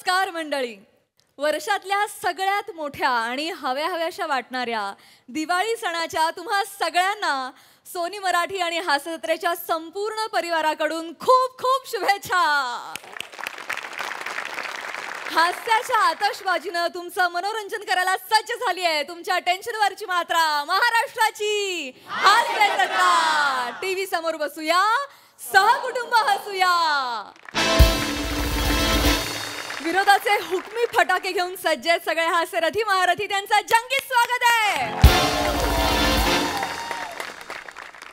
नमस्कार मंडळी. वर्षातल्या सगळ्यात मोठ्या आणि हव्याशा वाटणाऱ्या दिवाळी सणाच्या तुम्हा सगळ्यांना सोनी मराठी आणि हास्यजत्रेच्या संपूर्ण परिवाराकडून खूप खूप शुभेच्छा. हास्याच्या आतषबाजीनं तुमचं मनोरंजन करायला सज्ज झाली आहे तुमच्या टेन्शनवरची मात्रा महाराष्ट्राची हास्य जत्रा. टीव्ही समोर बसूया, सहकुटुंब हसूया. विरोधाचे हुकमी फटाके घेऊन सज्ज आहेत सगळे हास्यरथी महारथी. त्यांचं जंगी स्वागत आहे.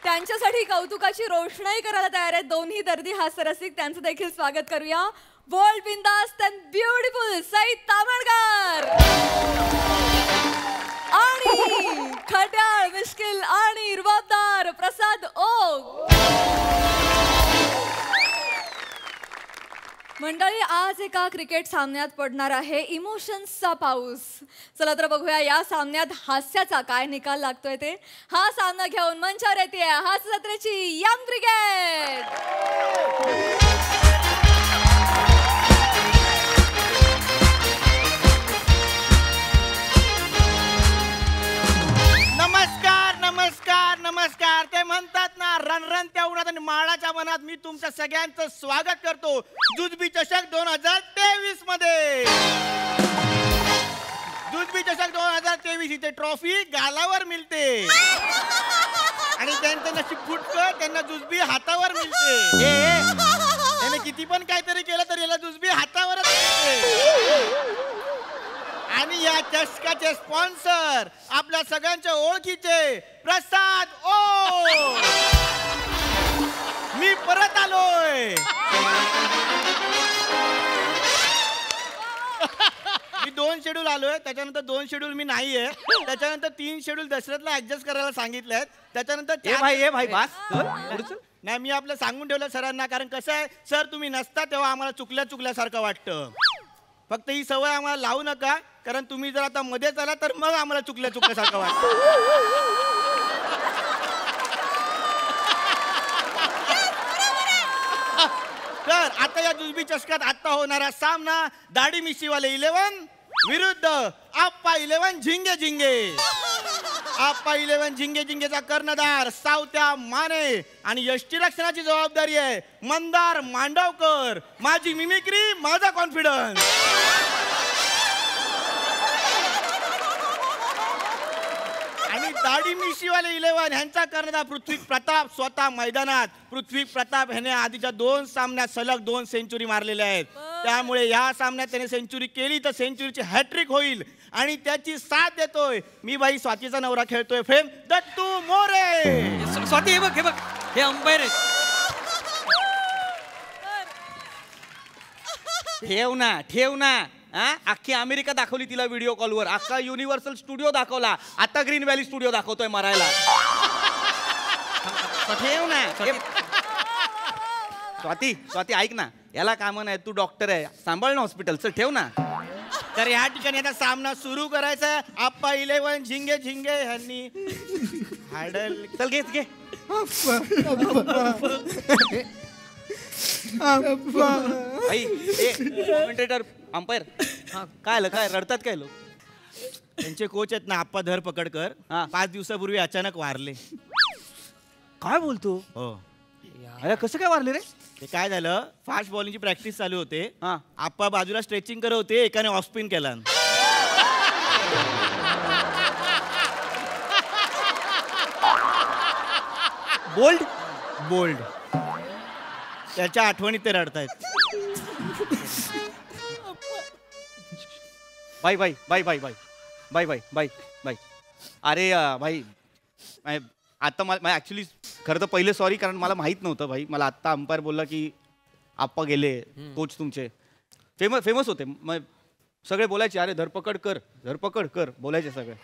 त्यांच्यासाठी कौतुकाची रोषणाई करायला तयार आहेत दोन्ही दर्दी हास्यरसिक. त्यांचं देखील स्वागत करूया. Bold, बिंदास्त and beautiful Sai Tamankar आणि खट्याळ, मिश्किल आणि रुबाबदार प्रसाद ओक. मंडळी, आज एका क्रिकेट सामन्यात पडणार आहे इमोशन्सचा पाऊस. चला तर बघूया या सामन्यात हास्याचा काय निकाल लागतोय ते. हा सामना घेऊन मंचावर येते हास्य जत्रेची यंग ब्रिगेड. नमस्कार नमस्कार नमस्कार. ते म्हणतात ना, रणरणत्या उन्हात आणि माळाच्या मनात मी तुमच्या सगळ्यांचं स्वागत करतो जुजबी चषक 2023 मध्ये. जुजबी चषक 2023 इथे ट्रॉफी गालावर मिळते आणि त्यांचं नशीब फुटतं त्यांना जुजबी हातावर मिळते. त्याने किती पण काहीतरी केलं तर याला जुजबी हातावरच मिळते. आणि या चषकाचे स्पॉन्सर आपल्या सगळ्यांच्या ओळखीचे प्रसाद ओ. मी परत आलोय. मी 2 शेड्यूल आलोय, त्याच्यानंतर 2 शेड्यूल मी नाहीये, त्याच्यानंतर 3 शेड्यूल दशरथला ऍडजस्ट करायला सांगितले आहेत, त्याच्यानंतर नाही मी आपलं सांगून ठेवलं सरांना. कारण कसं आहे सर, तुम्ही नसता तेव्हा आम्हाला चुकल्यासारखं वाटतं. फक्त ही सवय आम्हाला लावू नका, कारण तुम्ही जर आता मध्येच आला तर मग आम्हाला चुकल्यासारखं वाटतं. तर आता या जुजबी चषकात आता होणारा सामना दाढी मिशीवाले 11 विरुद्ध आप्पा 11 झिंगे झिंगे. आप्पा 11 झिंगे झिंगेचा कर्णधार सावत्या माने आणि यष्टीरक्षणाची जबाबदारी आहे मंदार मांडवकर. माझी मिमिक्री माझा कॉन्फिडन्स. आणि दाढी मिशीवाले 11 ह्यांचा कर्णधार पृथ्वी प्रताप स्वतः मैदानात. पृथ्वी प्रताप ह्याने आधीच्या 2 सामन्यात सलग 2 सेंचुरी मारलेल्या आहेत. त्यामुळे या सामन्यात त्याने सेंचुरी केली तर सेंचुरीची हॅट्रिक होईल आणि त्याची साथ देतोय मी बाई स्वातीचा नवरा खेळतोय फेम दत्तू मोरे. स्वाती हे बघ हे अंपायर आहेत. ठेव ना अख्खी अमेरिका दाखवली तिला व्हिडिओ कॉलवर. अख्खा युनिव्हर्सल स्टुडिओ दाखवला. आता ग्रीन व्हॅली स्टुडिओ दाखवतोय मरायला. ठेव ना स्वाती ऐक ना, याला काम नाही, तू डॉक्टर आहे, सांभाळ ना हॉस्पिटल. चल ठेव ना. तर या ठिकाणी आता सामना सुरू करायचा आहे. आप्पा 11 झिंगे झिंगे ह्यांनी हॅडल. चल घे कॉमेंटेटर अंपायर. काय आलं, काय रडतात काय लोक? त्यांचे कोच आहेत ना आप्पा धरपकडकर, 5 दिवसापूर्वी अचानक वारले. काय बोलतो? हो. अरे कसं काय वारले रे? ते काय झालं, फास्ट बॉलिंगची प्रॅक्टिस चालू होते. आप्पा बाजूला स्ट्रेचिंग करत होते, एकाने ऑफ स्पिन केला. बोल्ड त्याच्या आठवणीत ते रडतायत. बाई अरे भाई आता मला ॲक्च्युली खरं तर पहिले सॉरी, कारण मला माहीत नव्हतं भाई. मला आत्ता अंपायर बोलला की आप्पा गेले कोच तुमचे. फेमस होते, मग सगळे बोलायचे अरे धरपकड कर बोलायचे सगळे.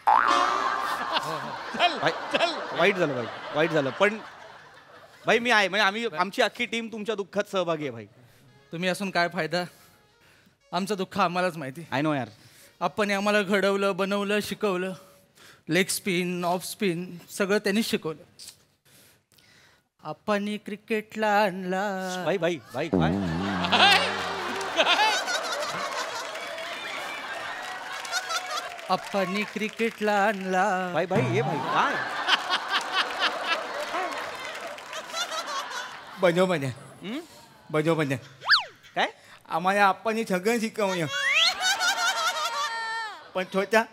वाईट झालं पण भाई मी आहे, म्हणजे आमची अख्खी टीम तुमच्या दुःखात सहभागी आहे भाई. तुम्ही असून काय फायदा, आमचं दुःख आम्हालाच माहिती. आय नो यार. आपण आम्हाला घडवलं, बनवलं, शिकवलं. लेग स्पिन, ऑफ स्पिन सगळं त्यांनीच शिकवलं. आपण क्रिकेटला आणला. भाई काय अप्पांनी क्रिकेटला आणला. भाई भाई ये भाई काय बजो काय आम्हाला आपण सगळं शिकवलं पण छोटा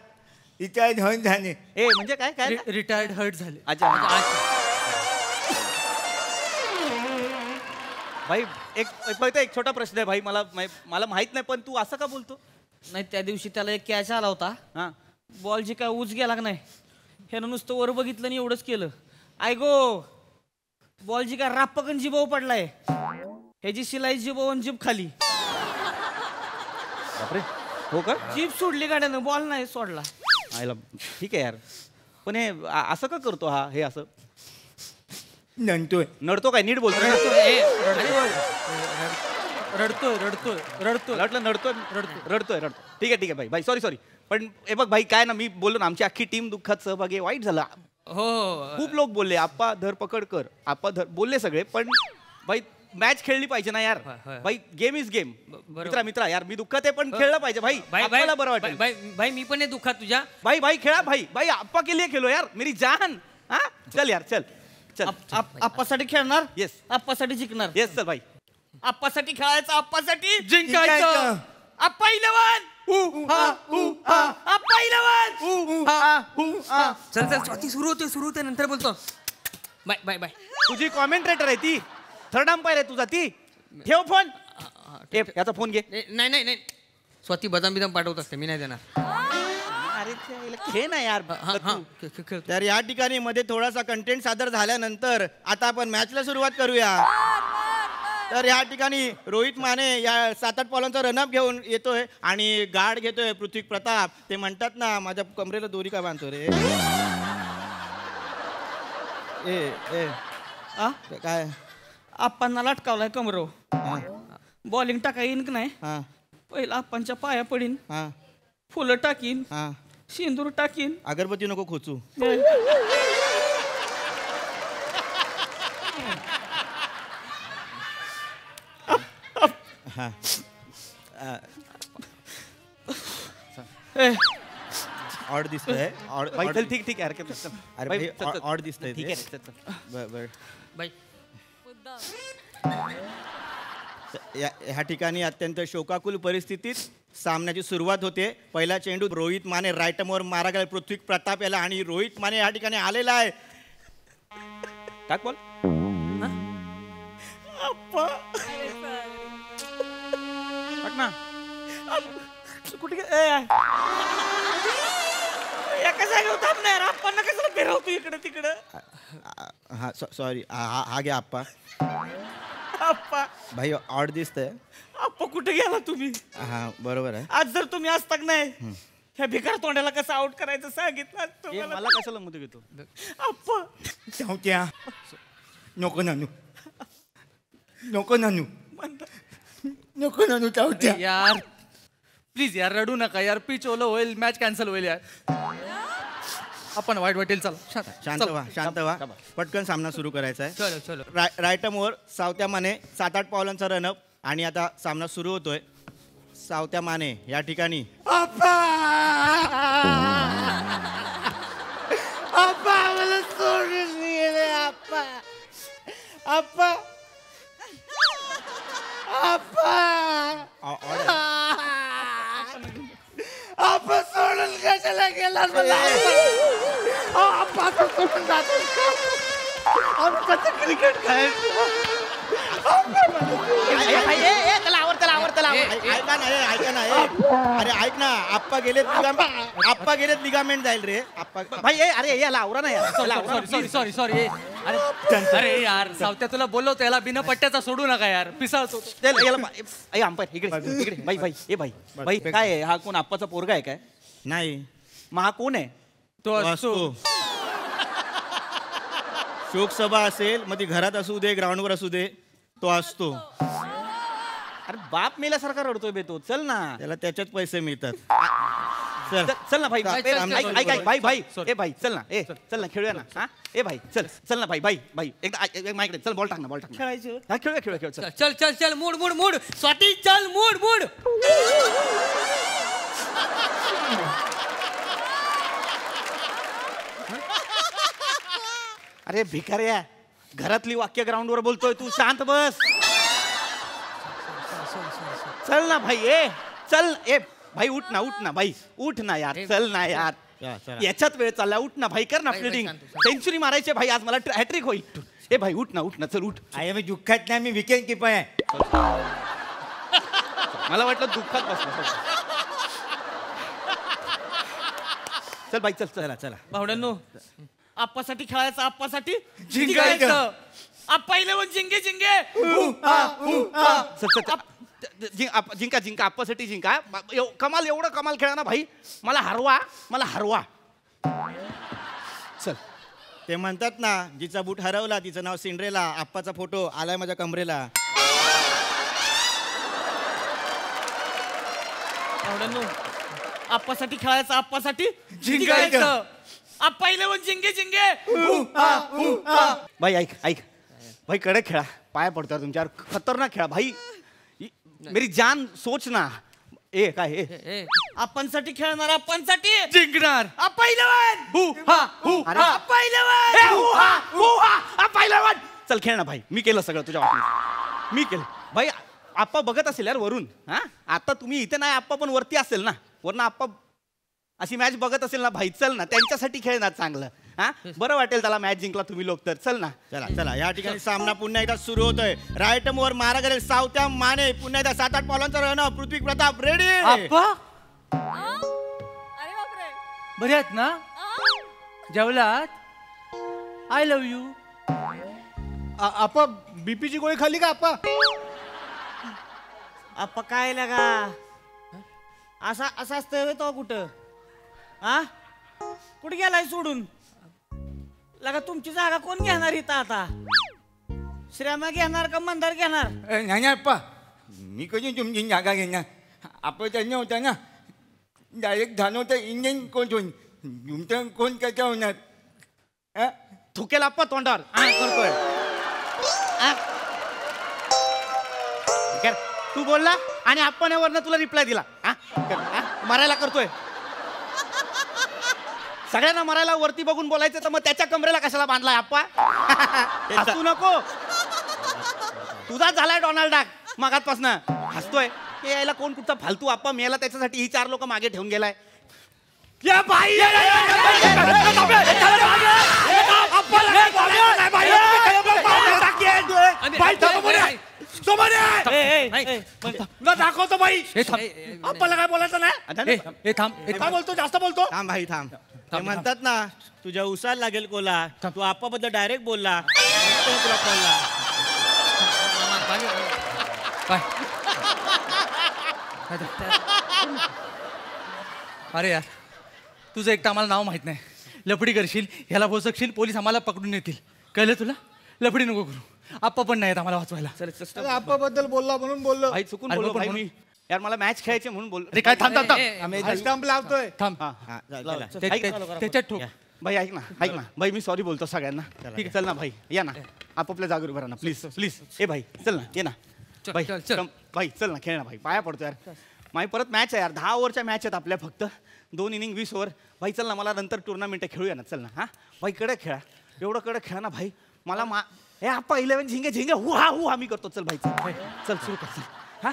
इथे धन झाले. ए म्हणजे काय काय रिटायर्ड हर्ट झाले. अच्छा भाई फक्त एक छोटा प्रश्न आहे भाई, मला माहित नाही पण तू असं का बोलतो? नाही त्या दिवशी त्याला एक कॅच आला होता. हा बॉल जे काय उच गेला का नाही, ह्यानं नुसतं वर बघितलं आणि एवढंच केलं. गो बॉल जी काय रापकन जिबाव पडलाय, ह्याची शिलाई जिबावून जीभ खाली. बापरे हो का? जीभ सोडली गाड्यानं, बॉल नाही सोडला. आयला ठीक आहे यार, पण हे असं का करतो हा? हे असं नडतो काय? नीट बोलतो. रडतोय. रडतोय. ठीक आहे भाई भाई सॉरी पण हे बघ भाई काय ना, मी बोललो ना आमची अख्खी टीम दुःखात सहभागी आहे. वाईट झालं. हो खूप लोक बोलले आप्पा धरपकड कर, आप्पा धर बोलले सगळे, पण भाई मॅच खेळली पाहिजे ना यार. भाई गेम इज गेम. मित्रा यार मी दुःखात आहे पण खेळलं पाहिजे भाई. आपल्याला बरं वाटेल. भाई मी पण आहे दुःखात तुझ्या. भाई खेळा भाई आप्पा के लिए खेलो यार मेरी जान. हा चल यार चल. आप्पासाठी खेळणार. येस आप्पासाठी जिंकणार. येस चल भाई. आप्पासाठी खेळायचं, आप्पासाठी जिंकायचं. आप्पा 11. आप्पा 11. चल स्वाती सुरू होते नंतर बोलतो. बाय तुझी कॉमेंट्रेटर आहे ती, थर्ड अंपायर आहे तुझा ती. ठेव फोन. याचा फोन घे. नाही स्वाती बदाम बिदाम पाठवत असते, मी नाही देणार. अरे खेळ ना यार. तर या ठिकाणी मध्ये थोडासा कंटेंट सादर झाल्यानंतर आता आपण मॅचला सुरुवात करूया. तर या ठिकाणी रोहित माने या 7-8 बॉलांचा रनअप घेऊन येतोय आणि गार्ड घेतोय पृथ्वी प्रताप. ते म्हणतात ना माझ्या कमरेला दोरी का बांधतो रे. काय आप्पांना लटकावलाय कमरो. बॉलिंग टाका येईन की नाही, हा पहिला आप्पांच्या पाया पडीन, हा फुलं टाकीन, हा शेंदूर टाकीन. अगरबत्ती नको खोचू. ऑड दिसतंय. भाई चल ठीक आहे हरकत नाही. चल. अरे भाई, भाई, चल, चल. ऑड दिसतंय ठीक ते. आहे चल, चल. बर बाई ह्या ठिकाणी अत्यंत शोकाकुल परिस्थितीत सामन्याची सुरुवात होते. पहिला चेंडू रोहित माने राईटमवर मारा गेला पृथ्वी प्रताप याला आणि रोहित माने या ठिकाणी आलेला आहे. टाक बॉल. टाक ना. कुठे एका जागेवर थांबणार. आप्पांना कशाला फिरवतो इकडे तिकडं. हा सॉरी हा घ्या आप्पा. आप्पा भाई ऑड दिसतंय. आप्पा कुठे गेला तुम्ही? हा बरोबर आहे. आज जर तुम्ही असता की नाही, ह्या भिकार तोंडाला कसं आउट करायचं सांगितलं असतं ए, मला. मला कशाला मध्ये घेतो? आप्पा चावत्या नको नानू नको नानू नको नानू चावत्या. यार प्लीज यार रडू नका यार. पिच ओलं होईल, मॅच कॅन्सल होईल यार. आपण वाईट वाटेल. चला शांत व्हा. पटकन सामना सुरू करायचा आहे. चलो राईटमवर सावत्या माने 7-8 बॉलांचा रनअप आणि आता सामना सुरू होतोय. सावत्या माने या ठिकाणी सोडून कशाला गेला क्रिकेट ऐका ना अरे ऐक ना. आप्पा गेलेत लिगामेंट जाईल रे. आप्पा भाई अरे याला आवरा ना यार. सॉरी अरे यार सावत्या तुला बोलवतो याला बिना पट्ट्याचा सोडू नका यार. पिसाळतो. अंपायर इकडे भाई काय आहे? हा कोण आप्पाचा पोरगा आहे काय? नाही मग हा कोण आहे? तो असतो. शोकसभा असेल मग ती घरात असू दे ग्राउंडवर असू दे तो असतो. अरे बाप मेल्यासारखा रडतोय बे तो. चल ना. त्याला त्याच्यात पैसे मिळतात. चल ना भाई. ऐक भाई Sorry. ए भाई चल ना. चल ना खेळूया ना. हा ए भाई चल ना भाई एकदा माझ्याकडे चल. बॉल टाक ना. खेळायचं. हा खेळ चल. चल मूड स्वाती चल मूड अरे भिकाऱ्या, घरातली वाक्य ग्राउंडवर बोलतोय तू, शांत बस. चल ना भाई, ए चल, ए भाई उठ ना भाई, उठ ना यार, चल ना यार. याच्यात वेळ चालला, उठ ना भाई, कर ना फिल्डिंग. सेंचुरी मारायचे भाई आज, मला हॅट्रिक होईल. ए भाई उठ ना चल, उठ. आहे मी दुःखात नाही, मी विकेंड कीपर आहे. मला वाटलं दुःखात बसला. चल भाई, चल चला चला. भावड्यांनो, आप्पासाठी खेळायचं, आप्पासाठी जिंकायचं. आप्पा इलेवन जिंगे जिंगे. चल चल जिंका जिंका, आप्पासाठी जिंका. कमाल, एवढं कमाल खेळा ना भाई, मला हरवा. चल. ते म्हणतात ना, जिचा बूट हरवला तिचं नाव सिंड्रेला. आप्पाचा फोटो आलाय माझ्या कमरेला. भावड्यांनो, आप्पासाठी खेळायचं, आप्पासाठी जिंकायचं. आप्पा इलेवन जिंगे जिंगे. भाई ऐक भाई, कडक खेळा, पाया पडतो तुमच्यावर, खतरनाक खेळा भाई. मेरी जान सोच ना. ए काय ए आपणसाठी खेळणार, आपणसाठी जिंकणार. आप्पा इलेवन. अरे आप्पा इलेवन. चल खेळ ना भाई, मी केलं सगळं तुझ्या वाटणीचं, मी केलं भाई. आप्पा बघत असेल यार वरून. हा आता तुम्ही इथे नाही, आप्पा पण वरती असेल ना, वरनं आप्पा अशी मॅच बघत असेल ना भाई. चल ना, त्यांच्यासाठी खेळणार चांगलं. हा बरं वाटेल त्याला मॅच जिंकला तुम्ही लोक तर. चल ना. चला या ठिकाणी सामना पुन्हा एकदा सुरू होतोय. राईट मोर मारा करेल सावत्या माने. पुन्हा एकदा 7-8 पावलांचा रन. पृथ्वी प्रताप रेडी. आप्पा अरे बापरे. बरे आहेत ना? जेवलात? I love you. आपा बीपीची गोळी खाल्ली का आपा? आप्पा काय लगा, असा असतं तो कुठं? हा कुठे गेलाय सोडून? लगा तुमची जागा कोण घेणार इथं आता? श्रमा घेणार का मंदार घेणार? नाही अप्पा, मी कधी तुमची जागा घेणार? आपण त्यांना होता ना, डायरेक्ट धानवता इंडियन कोच होईल. तुमचं कोण कसं होणार? थुकेल आप्पा तोंडावर. करतोय तू बोलला आणि आपण वरनं तुला रिप्लाय दिला. मरायला करतोय. सगळ्यांना मरायला वरती बघून बोलायचं, तर मग त्याच्या कमरेला कशाला बांधलाय आप्पा? हसू नको. तुझा झालाय डोनाल्ड डाक मागातपासनं हसतोय. हे यायला कोण कुठचा फालतू आप्पा मिळाला, त्याच्यासाठी ही 4 लोक मागे ठेवून गेलाय. या बाई दाखवतो बाई. आपल्याला काय बोलायचं नाही. काय बोलतो, जास्त बोलतो. थांब भाई थांब. ते म्हणतात ना, तुझ्या उसाला लागेल कोला. तू आप्पा बद्दल डायरेक्ट बोलला, तुला कळला. अरे यार, तुझं एकटा आम्हाला नाव माहित नाही. लफडी करशील, ह्याला बोसकशील, पोलीस आम्हाला पकडून येतील. कळलं तुला? लफडी नको करू. आप्पा पण नाहीत आम्हाला वाचवायला. आप्पा बद्दल बोलला म्हणून बोललो. भाई चुकून अरे बोललो पण भाई म्हणून- मी. यार मला मॅच खेळायची म्हणून बोल. अरे काय, थांब थांब थांब आम्ही स्टंप लावतोय. थांब. त्याच्यात ठोक. भाई ऐक ना भाई, मी सॉरी बोलतो सगळ्यांना. ठीक आहे, चल ना भाई, या ना आपापल्या जागेवर उभा राहा ना प्लीज प्लीज. ए भाई चल ना, ये ना भाई. भाई चल ना, खेळ ना भाई, पाया पडतो यार. माझी परत मॅच आहे यार, 10 ओव्हरच्या मॅच आहेत आपल्या, फक्त 2 इनिंग 20 ओव्हर. भाई चल ना, मला नंतर टुर्नामेंट खेळूया ना. चल ना. हा भाई कडक खेळा, एवढं कडक खेळा ना भाई. मला हे आप्पा 11 झिंगे झिंगे हुआ मी करतो. चल भाई चल सुरू कर. चल हा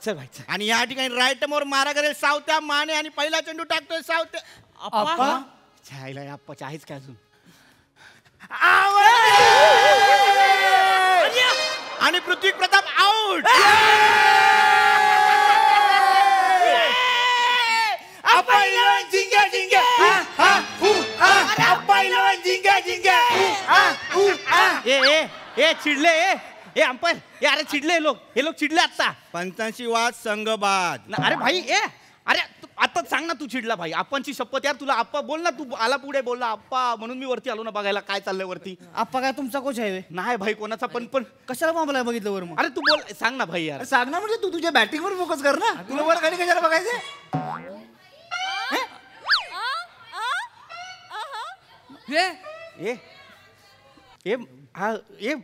चल भाई चल. आणि या ठिकाणी राईट मोर मारा करेल सावत्या माने. आणि पहिला चेंडू टाकतोय सावत्या. आप्पा छायला आप्पाच्या आहेच काय अजून? आणि पृथ्वी प्रताप आउट. ए चिडले. ए अंपायर, ए अरे चिडले हे लोक चिडले आता. पंचांची वाद संघबाद. अरे भाई अरे आता सांग ना, तू चिडला भाई. आपणची शपथ यार, तुला आप्पा बोल ना. तू आला पुढे बोलला आप्पा, म्हणून मी वरती आलो ना बघायला काय चाललंय वरती. आप्पा काय तुमचा कोच आहे? नाही भाई, कोणाचा पण कशाला मामला बघितलं वर मग? अरे तू बोल, सांग ना भाई यार. सांग ना, म्हणजे तू तुझ्या बॅटिंगवर फोकस कर ना. तुला वर खाली कशाला बघायचं?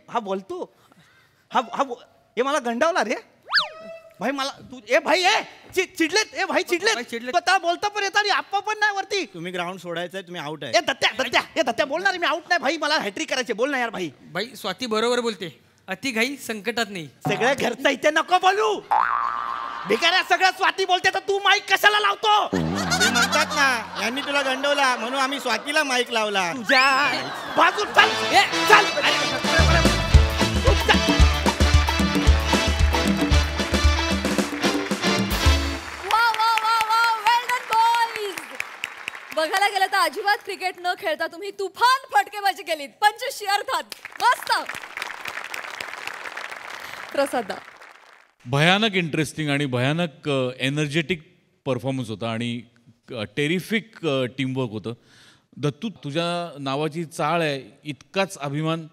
हा बोलतो. हा मला गंडावला रे. भाई मला तू ए भाई चिडलेत ए भाई चिडलेत आता बोलता पण येत आणि आप्पा पण नाही वरती. तुम्ही ग्राउंड सोडायचंय, तुम्ही आउट आहे. ए दत्त्या बोलणार मी आउट नाही भाई, मला हॅट्रिक करायचे. बोल ना यार भाई. बाई स्वाती बरोबर बोलते, अति घाई संकटात नाही. सगळ्या घरचं इथे नको बोलू. भिकाऱ्या सगळं स्वाती बोलते तर तू माईक कशाला लावतो? ते म्हणतात ना, यांनी तुला गंडवला म्हणून आम्ही स्वातीला माईक लावला. तुझ्या बाजू चल चल. बघायला गेलं तर अजिबात क्रिकेट न खेळता तुम्ही तुफान फटकेबाजी केलीत. 85 अर्थात मस्त. प्रसाद भयानक इंटरेस्टिंग आणि भयानक एनर्जेटिक परफॉर्मन्स होता आणि टेरिफिक टीमवर्क होतं. दत्तू, तुझ्या नावाची चाळ आहे, इतकाच अभिमान.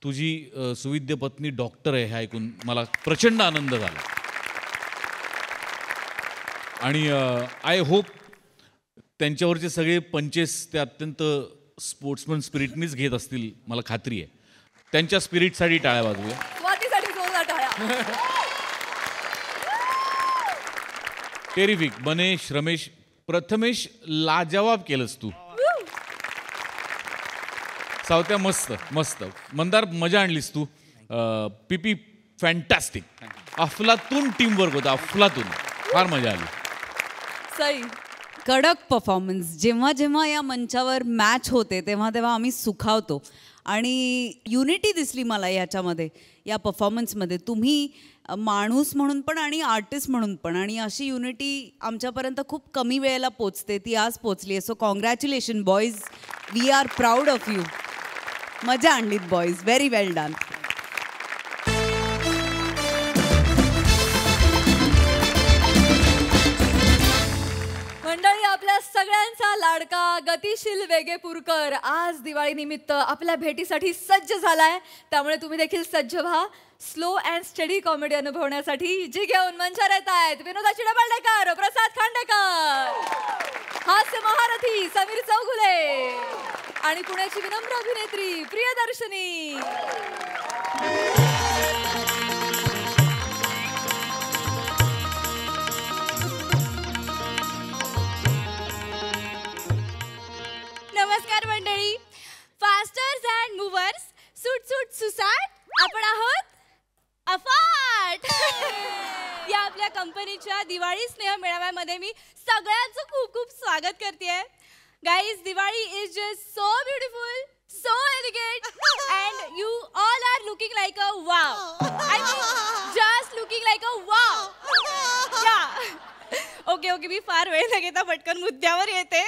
तुझी सुविद्य पत्नी डॉक्टर आहे हे ऐकून मला प्रचंड आनंद झाला. आणि आय होप त्यांच्यावरचे सगळे पंचेस ते अत्यंत स्पोर्ट्समन स्पिरिटनीच घेत असतील, मला खात्री आहे. त्यांच्या स्पिरिटसाठी टाळ्या वाजवूया. स्वातीसाठी जोरदार टाळ्या. टेरिफिक. बनेश, रमेश, प्रथमेश लाजवाब केलंस तू. सावत्या मस्त मस्त. मंदार मजा आणलीस तू. पीपी फॅन्टॅस्टिक. अफलातून टीमवर्क होता, अफलातून. फार मजा आली. सई कडक परफॉर्मन्स. जेव्हा जेव्हा या मंचावर मॅच होते तेव्हा तेव्हा आम्ही सुखावतो आणि युनिटी दिसली मला याच्यामध्ये, या परफॉर्मन्समध्ये. तुम्ही माणूस म्हणून पण आणि आर्टिस्ट म्हणून पण, आणि अशी युनिटी आमच्यापर्यंत खूप कमी वेळेला पोचते, ती आज पोचली आहे. So congratulations boys, we are proud of you. मजा आणलीत बॉईज, व्हेरी वेल डन. मंडळी, आपल्या सगळ्यांचा लाडका गतिशील वेगेपूरकर आज दिवाळी निमित्त आपल्या भेटीसाठी सज्ज झालाय. त्यामुळे तुम्ही देखील सज्ज व्हा. स्लो अँड स्टडी कॉमेडी अनुभवण्यासाठी जी घेऊन मंचावर येत आहेत विनोदा चिडबळकर, प्रसाद खांडेकर, हास्य महारथी समीर चौगुले आणि पुण्याची विनम्र अभिनेत्री प्रियदर्शनी. नमस्कार मंडळी. फास्टर्स अँड मूव्हर्स, सूट सूट सुसाट, आपण आहोत अफाट. या आपल्या कंपनीच्या दिवाळी स्नेह मेळाव्यामध्ये मी सगळ्यांचं खूप खूप स्वागत करते. Guys, Diwali is just so beautiful, so elegant, and you all are looking like a wow. I mean just looking like a wow. Yeah okay okay, मी फार वेळ न घेता पटकन मुद्द्यावर येते.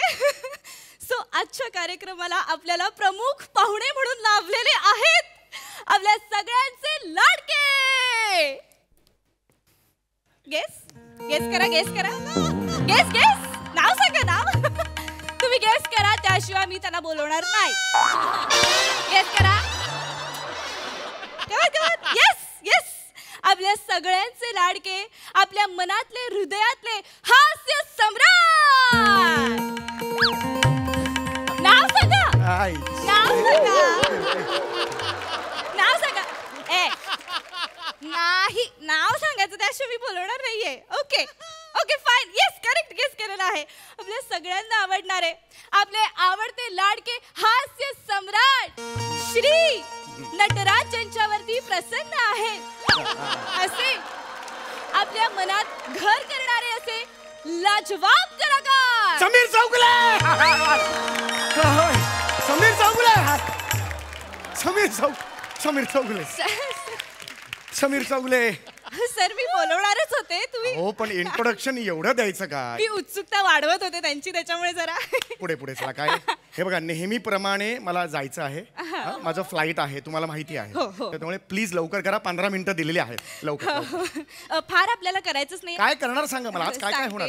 सो आजच्या कार्यक्रमाला आपल्याला प्रमुख पाहुणे म्हणून लाभलेले आहेत आपल्या सगळ्यांचे लाडके. गेस करा, नाव सांगा, नाव. तुम्ही गेस करा, त्याशिवाय मी त्यांना बोलवणार नाही. गेस करा. येस, आपल्या सगळ्यांचे लाडके, आपल्या मनातले हृदयातले हास्य सम्राट. नाव सांगा. नाही, नाव सांगायचं, त्याशिवाय मी बोलवणार नाहीये. Okay fine. Yes, correct guess केलेला आहे. आपल्या सगळ्यांना आवडणारे, आपले आवडते लाडके हास्य सम्राट श्री नटराज यांच्यावरती प्रसन्न आहेत. असे आपल्या मनात घर करणारे असे लाजवाब कलाकार समीर चौगुले. समीर चौगुले. सर, मी बोलवणारच होते. तुम्ही हो, पण इंट्रोडक्शन एवढं द्यायचं काय? मी उत्सुकता वाढवत होते त्यांची, त्याच्यामुळे जरा पुढे चला. काय हे बघा, नेहमीप्रमाणे मला जायचं आहे. माझं फ्लाईट आहे, तुम्हाला माहिती आहे. त्यामुळे प्लीज लवकर करा. 15 मिनिटं दिलेली आहेत. लवकर. फार आपल्याला करायचंच नाही. काय करणार सांगा मला, आज काय काय होणार?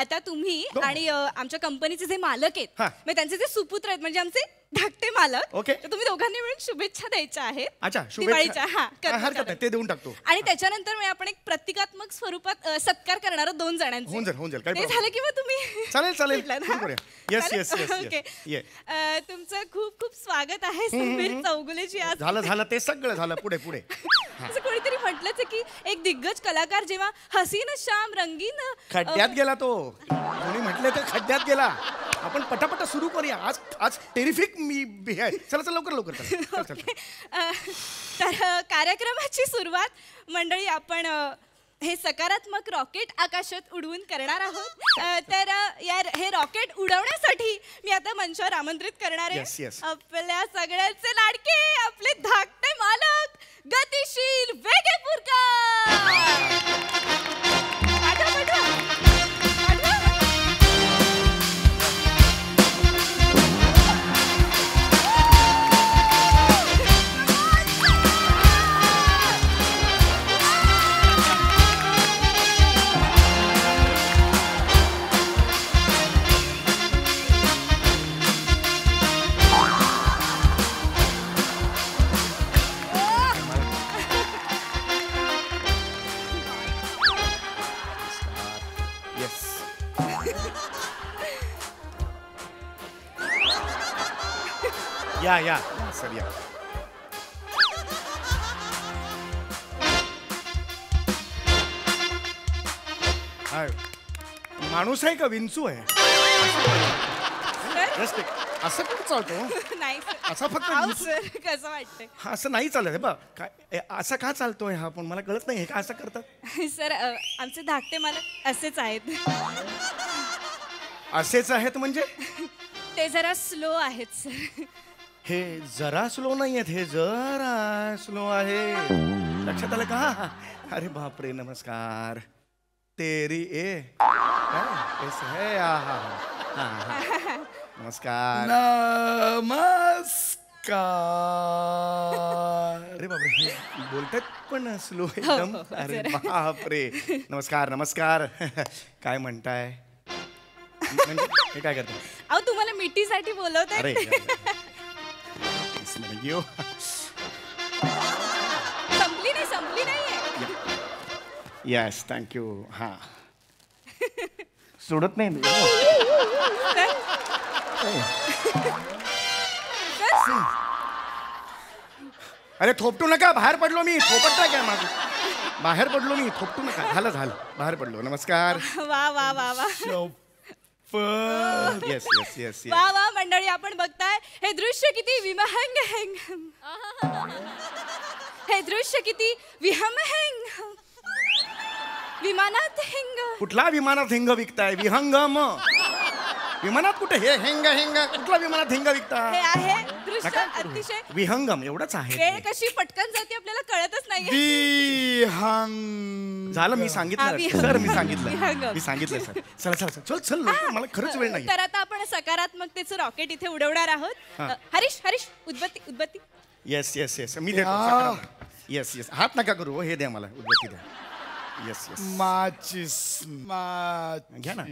आता तुम्ही आणि आमच्या कंपनीचे जे मालक आहेत, म्हणजे त्यांचे जे सुपुत्र आहेत, म्हणजे आमचे धाकटे मालक ओके. तर तुम्ही दोघांनी मिळून शुभेच्छा द्यायच्या आहेत. अच्छा दिवाळीच्या हा शुभेच्छा करा, हरकत करा. नाही ते देऊन टाकतो. आणि त्याच्यानंतर मी आपण एक प्रतिकात्मक स्वरूपात सत्कार करणार आहोत 2 जणांचे. होऊन जाईल काही ते problem झालं की मग तुम्ही चालेल भेटलात, सुरू हा? करूया. Yes, चालेल? yes, yes, yes. ओके. ये. तुमचं खूप खूप स्वागत आहे समीर चौगुलेजी आज. झालं ते सगळं झालं पुढे असं कोणीतरी म्हटलंच आहे की एक दिग्गज कलाकार जेव्हा हसीन श्याम रंगीन खड्ड्यात गेला तो कोणी म्हटलं तर खड्ड्यात गेला. आपण पटापट सुरू करूया. आज टेरिफिक मी आहे. चला लवकर चल. तर कार्यक्रमाची सुरुवात मंडळी आपण हे सकारात्मक रॉकेट आकाशात उडवून करणार आहोत. तर हे रॉकेट उडवण्यासाठी मी आता मंचावर आमंत्रित करणार Yes, आहे yes. आपल्या सगळ्यांचे लाडके आपले धाकटे मालक गतिशील वेगेपूरकर. पाठवा. या सर या. माणूस आहे का विंचू आहे? Just एक. असं कुठं चालतो नाही sir. असा फक्त आहो विंचू- sir, कसं वाटतंय हा असं नाही चालत हे बघ काय असं का चालतोय हा पण मला कळत नाही हे का असं करतात. सर आमचे धाकटे मालक असेच आहेत. असेच आहेत म्हणजे ते जरा स्लो आहेत सर. हे जरा स्लो नाही आहेत हे जरा स्लो आहे. लक्षात आलं का? अरे बापरे नमस्कार. तेरी ए काय कैसे है? हा. नमस्कार. अरे बापरे हे बोलतात पण स्लो एकदम. अरे बापरे नमस्कार. काय म्हणताय? म्हणजे हे काय करतो? अहो तुम्हाला मिठीसाठी बोलवत अरे येऊ. संपली नाहीये. Yes thank you. हा सोडत नाही. अरे थोपटू नका. बाहेर पडलो मी. थोपटता काय माझं? बाहेर पडलो मी. थोपटू नका. झालं बाहेर पडलो. नमस्कार. वा येस वा मंडळी आपण बघताय हे दृश्य किती विहंग विमानात हिंग. कुठला विमानात हिंग विकताय? विहंगम विमानात कुठे हे हेंग कुठला विमानात हिंग हे विकताय? आहे दृश्य अतिशय विहंगम एवढंच आहे. वेळ कशी पटकन जाते आपल्याला कळतच नाही. झालं मी हा, सांगितलं विहंग. सर विहंगम. मी सांगितलं सर. चल लवकर, मला खरंच वेळ नाही. तर आता आपण सकारात्मकतेचं रॉकेट इथे उडवणार आहोत. हरीश उदबत्ती. येस मी देतो. येस हात नका करू हे द्या मला उदबत्ती द्या. येस माचिस घ्या ना.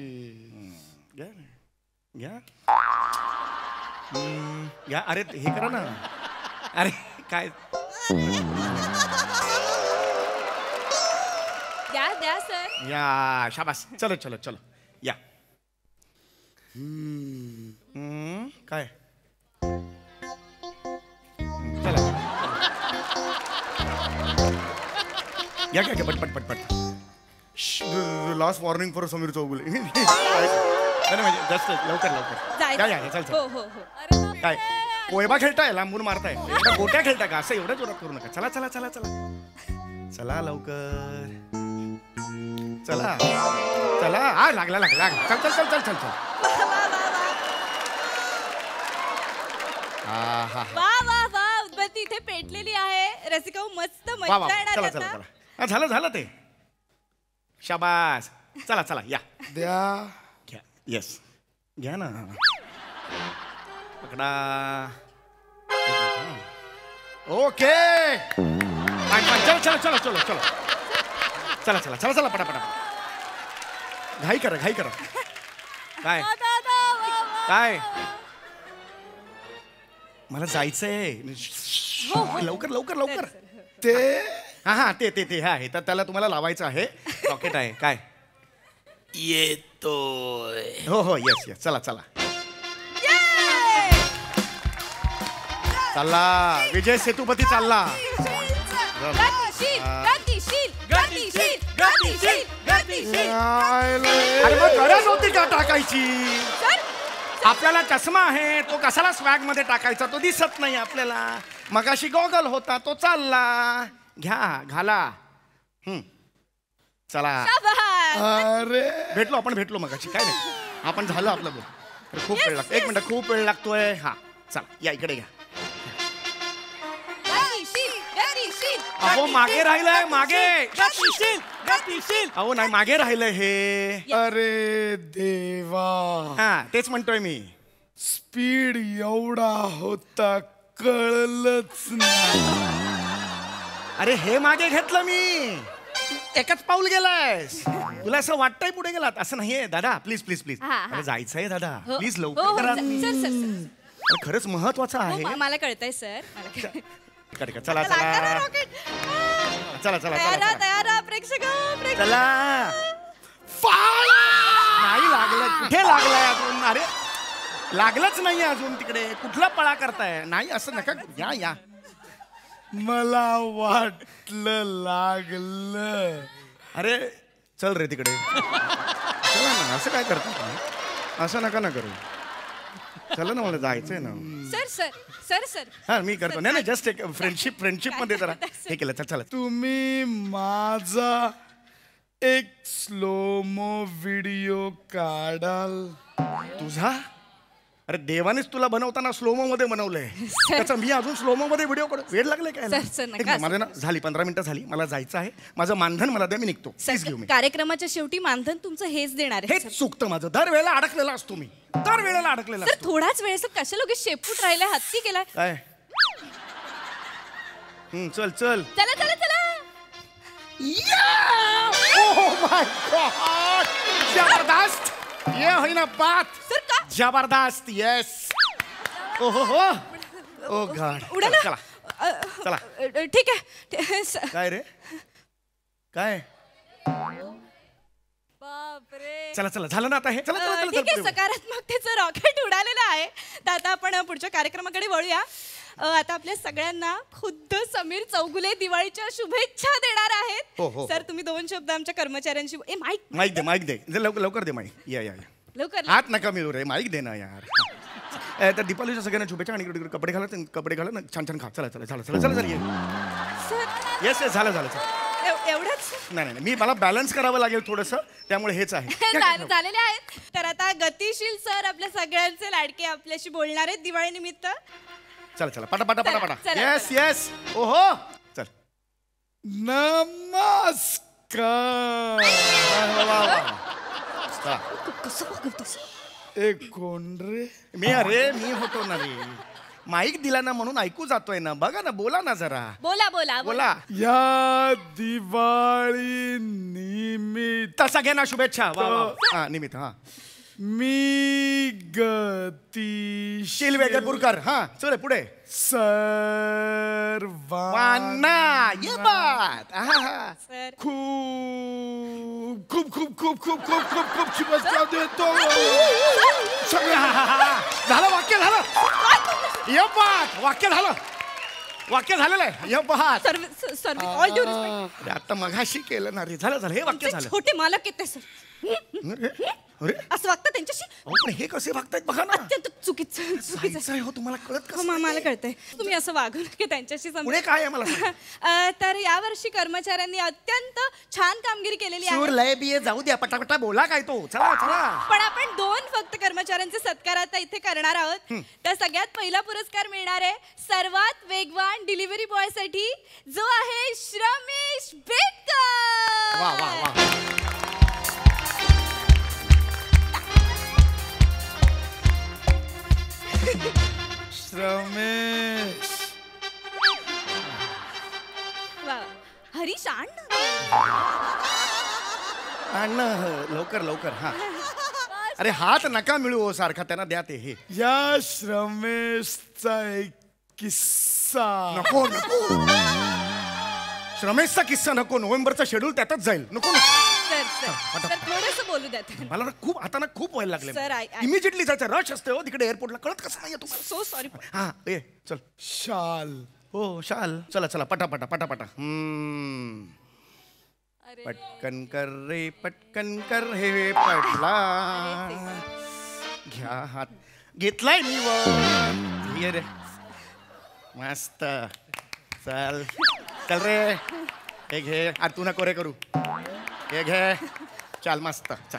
घ्या अरे हे करा ना. अरे काय द्या सर. या शाबास. चलो या. काय चला या काय पट last warning for Sameer Chougule. म्हणजे जस्ट लवकर चल. हो. काय कोयबा खेळताय? लांबून मारताय? गोट्या खेळता का? असं एवढं जोरात करू नका. चला लवकर. चला हा लागला. चल. वा उदबत्ती इथे पेटलेली आहे. रसिका मस्त मजा येणार आता. झालं ते. शाबास. चला या. द्या. घ्या. येस घ्या ना. पकडा. ओके. चला पटापटा. घाई करा. काय मला जायचंय लवकर लवकर लवकर ते हा ते ते ते आहे तर त्याला तुम्हाला लावायचं आहे रॉकेट आहे काय येतोय. हो हो येस येस चला चला चालला विजय सेतुपती चालला अरे मग गरज होती का टाकायची आपल्याला चष्मा आहे तो कशाला स्वॅग मध्ये टाकायचा तो दिसत नाही आपल्याला मगाशी गॉगल होता तो चालला घ्या घाला चला अरे भेटलो आपण भेटलो मगाशी काय नाही आपण झालं आपलं बोल खूप वेळ लागतो एक मिनिट खूप वेळ लागतोय हा चला या इकडे घ्या अहो मागे राहिलंय मागे अहो नाही मागे राहिलंय हे अरे देवा हा तेच म्हणतोय मी स्पीड एवढा होता कळलंच नाही. अरे हे मागे घेतलं मी एकच पाऊल गेलायस तुला असं वाटतंय पुढे गेलात असं नाहीये दादा प्लीज प्लीज प्लीज अरे जायचंय दादा प्लीज लवकर करा अरे, खरंच महत्वाचं आहे मला कळतंय सर चला चला चला चला तयार प्रेक्षक चला नाही लागलं कुठे लागलाय अजून अरे लागलंच नाही अजून तिकडे कुठला पळा करताय नाही असं नका या या मला वाटलं लागलं. अरे चल रे तिकडे चला ना असं काय करता तुम्ही असं नका ना करू चला ना मला जायचंय ना सर सर सर सर हा मी करतो नाही नाही जस्ट एक फ्रेंडशिप मध्ये जरा हे केलं चल चला तुम्ही माझा एक स्लोमो व्हिडिओ काढाल. तुझा अरे देवानेच तुला बनवताना स्लोमो मध्ये बनवलंय त्याचा मी अजून स्लोमो मध्ये व्हिडिओ काढू वेळ लागलाय काय माझं ना झाली 15 मिनिटं झाली मला जायचं आहे माझं मानधन मला द्या मी निघतो प्लीज घेऊ मी कार्यक्रमाच्या शेवटी मानधन तुमचं हेच देणार आहे हेच चुकतं माझं दरवेळेला अडकलेला असतो मी दरवेळेला अडकलेला सर थोडाच वेळ सर कशा लोक शेपूट राहिले हत्ती केलाय काय चल चल चला चला चला ओह माय गॉड जबरदस्त ये होईना बात सर का जबरदस्त येस ओहो हो ओ गॉड उडाला चला चला ठीक आहे काय रे काय बापरे चला चला झालं ना आता हे चला चला चला ठीक आहे सकारात्मकतेचं रॉकेट उडालेलं आहे तर आता आपण पुढच्या कार्यक्रमाकडे वळूया आता आपल्या सगळ्यांना खुद्द समीर चौगुले दिवाळीच्या शुभेच्छा देणार हो, आहेत हो. सर तुम्ही 2 शब्द आमच्या कर्मचाऱ्यांशी माईक दे लवकर लवकर दे माईक या या लवकर हात नका मिळू रे माईक दे ना यार तर दीपावलीच्या सगळ्यांना शुभेच्छा आणि इकडे कपडे घाला ना छान छान खा चला चला चला चला चला सर येस येस झालं एवढंच नाही मी मला बॅलन्स करावं लागेल थोडंसं त्यामुळे हेच आहे झालेले आहेत तर आता गतिशील सर आपल्या सगळ्यांचे लाडके आपल्याशी बोलणार आहेत दिवाळी निमित्त चला चला पटा पटा पटा पटा चला, येस येस ओहो चल नमस्कार. एक कोण रे मी होतो ना रे माईक दिला ना म्हणून ऐकू जातोय ना बघा ना बोला ना जरा बोला बोला बोला या दिवाळी निमित्त तसा घे ना शुभेच्छा वा वा हा निमित्त हा मी गतिशील वेगळपूरकर हा चल पुढे सर्वांना ये बात सर खूप खूप खूप खूप खूप खूप खूप खूप शुभेच्छा देतो. झालं वाक्य झालं ये बात वाक्य झालेलं आहे ये बात ऑल ड्यू रिस्पेक्ट आता मगाशी केलं ना रे झालं हे वाक्य झालं छोटे मालक येते सर अरे असं वागतं त्यांच्याशी पण हे कसे वागतायत बघा ना अत्यंत चुकीचं हो तुम्हाला कळत कसं मला कळतंय तुम्ही असं वागू नका त्यांच्याशी पुढे काय आहे मला सांगा. तर यावर्षी कर्मचाऱ्यांनी अत्यंत छान कामगिरी केलेली सूर आहे लय बिये जाऊ द्या पटापटा बोला काय तो चला चला पण आपण 2 फक्त कर्मचाऱ्यांचे सत्कार आता इथे करणार आहोत तर सगळ्यात पहिला पुरस्कार मिळणार आहे सर्वात वेगवान डिलिव्हरी बॉय साठी जो आहे श्रमेश बेटकर वा वा वा श्रमेश हरीश आण ना लवकर लवकर हा अरे हात नका मिळू सारखा त्यांना द्या ते हे या श्रमेशचा एक किस्सा नको नको रमेशचा किस्सा नको. नोव्हेंबरचा शेड्यूल त्यातच जाईल. नको सर थोडंसं बोलू द्या. मला ना खूप आता ना खूप व्हायला लागले. सर, इमिजिएटली जायचं रश असते हो तिकडे एअरपोर्टला. कळत कसं नाही तुम्हाला. So sorry. हा ये चल. शाल. हो शाल. चला चला पटापटा पटापटा. पटकन कर रे पटकन कर हे पटला. घ्या हात. घेतलाय मी ये रे. मस्त. चल चल रे. हे घे. अरे तू नको रे करू. हे घे. चल मस्त. चल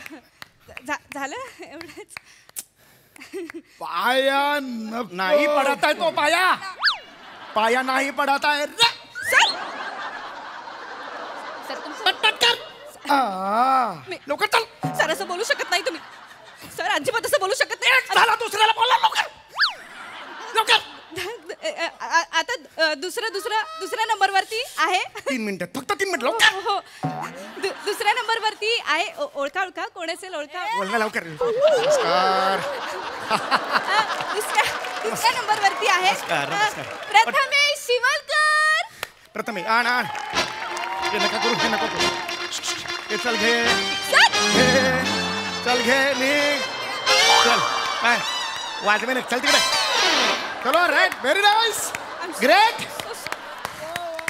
झालं एवढंच. पाया नाही पडत आहे तो. पाया पाया नाही पडत आहे. लवकर चल. सर असं बोलू शकत नाही तुम्ही. सर अजिबात असं बोलू शकत नाही. झाला दुसऱ्याला बोला लवकर लवकर. आता दुसऱ्या नंबरवरती आहे. 3 मिनिटं फक्त 3 मिनिट लवकर. हो दुसऱ्या नंबरवरती आहे. ओळखा कोण असेल ओळखा. बोलवा लवकर. नमस्कार. दुसऱ्या नंबरवरती आहे. प्रथमेश शिवलकर. प्रथमेश आण आण. हे नका करू हे नका करू. हे चल घे. चल घे निघ. चल काय वाजवे चल तिकडे. चलो राईट. Very nice. ग्रेट.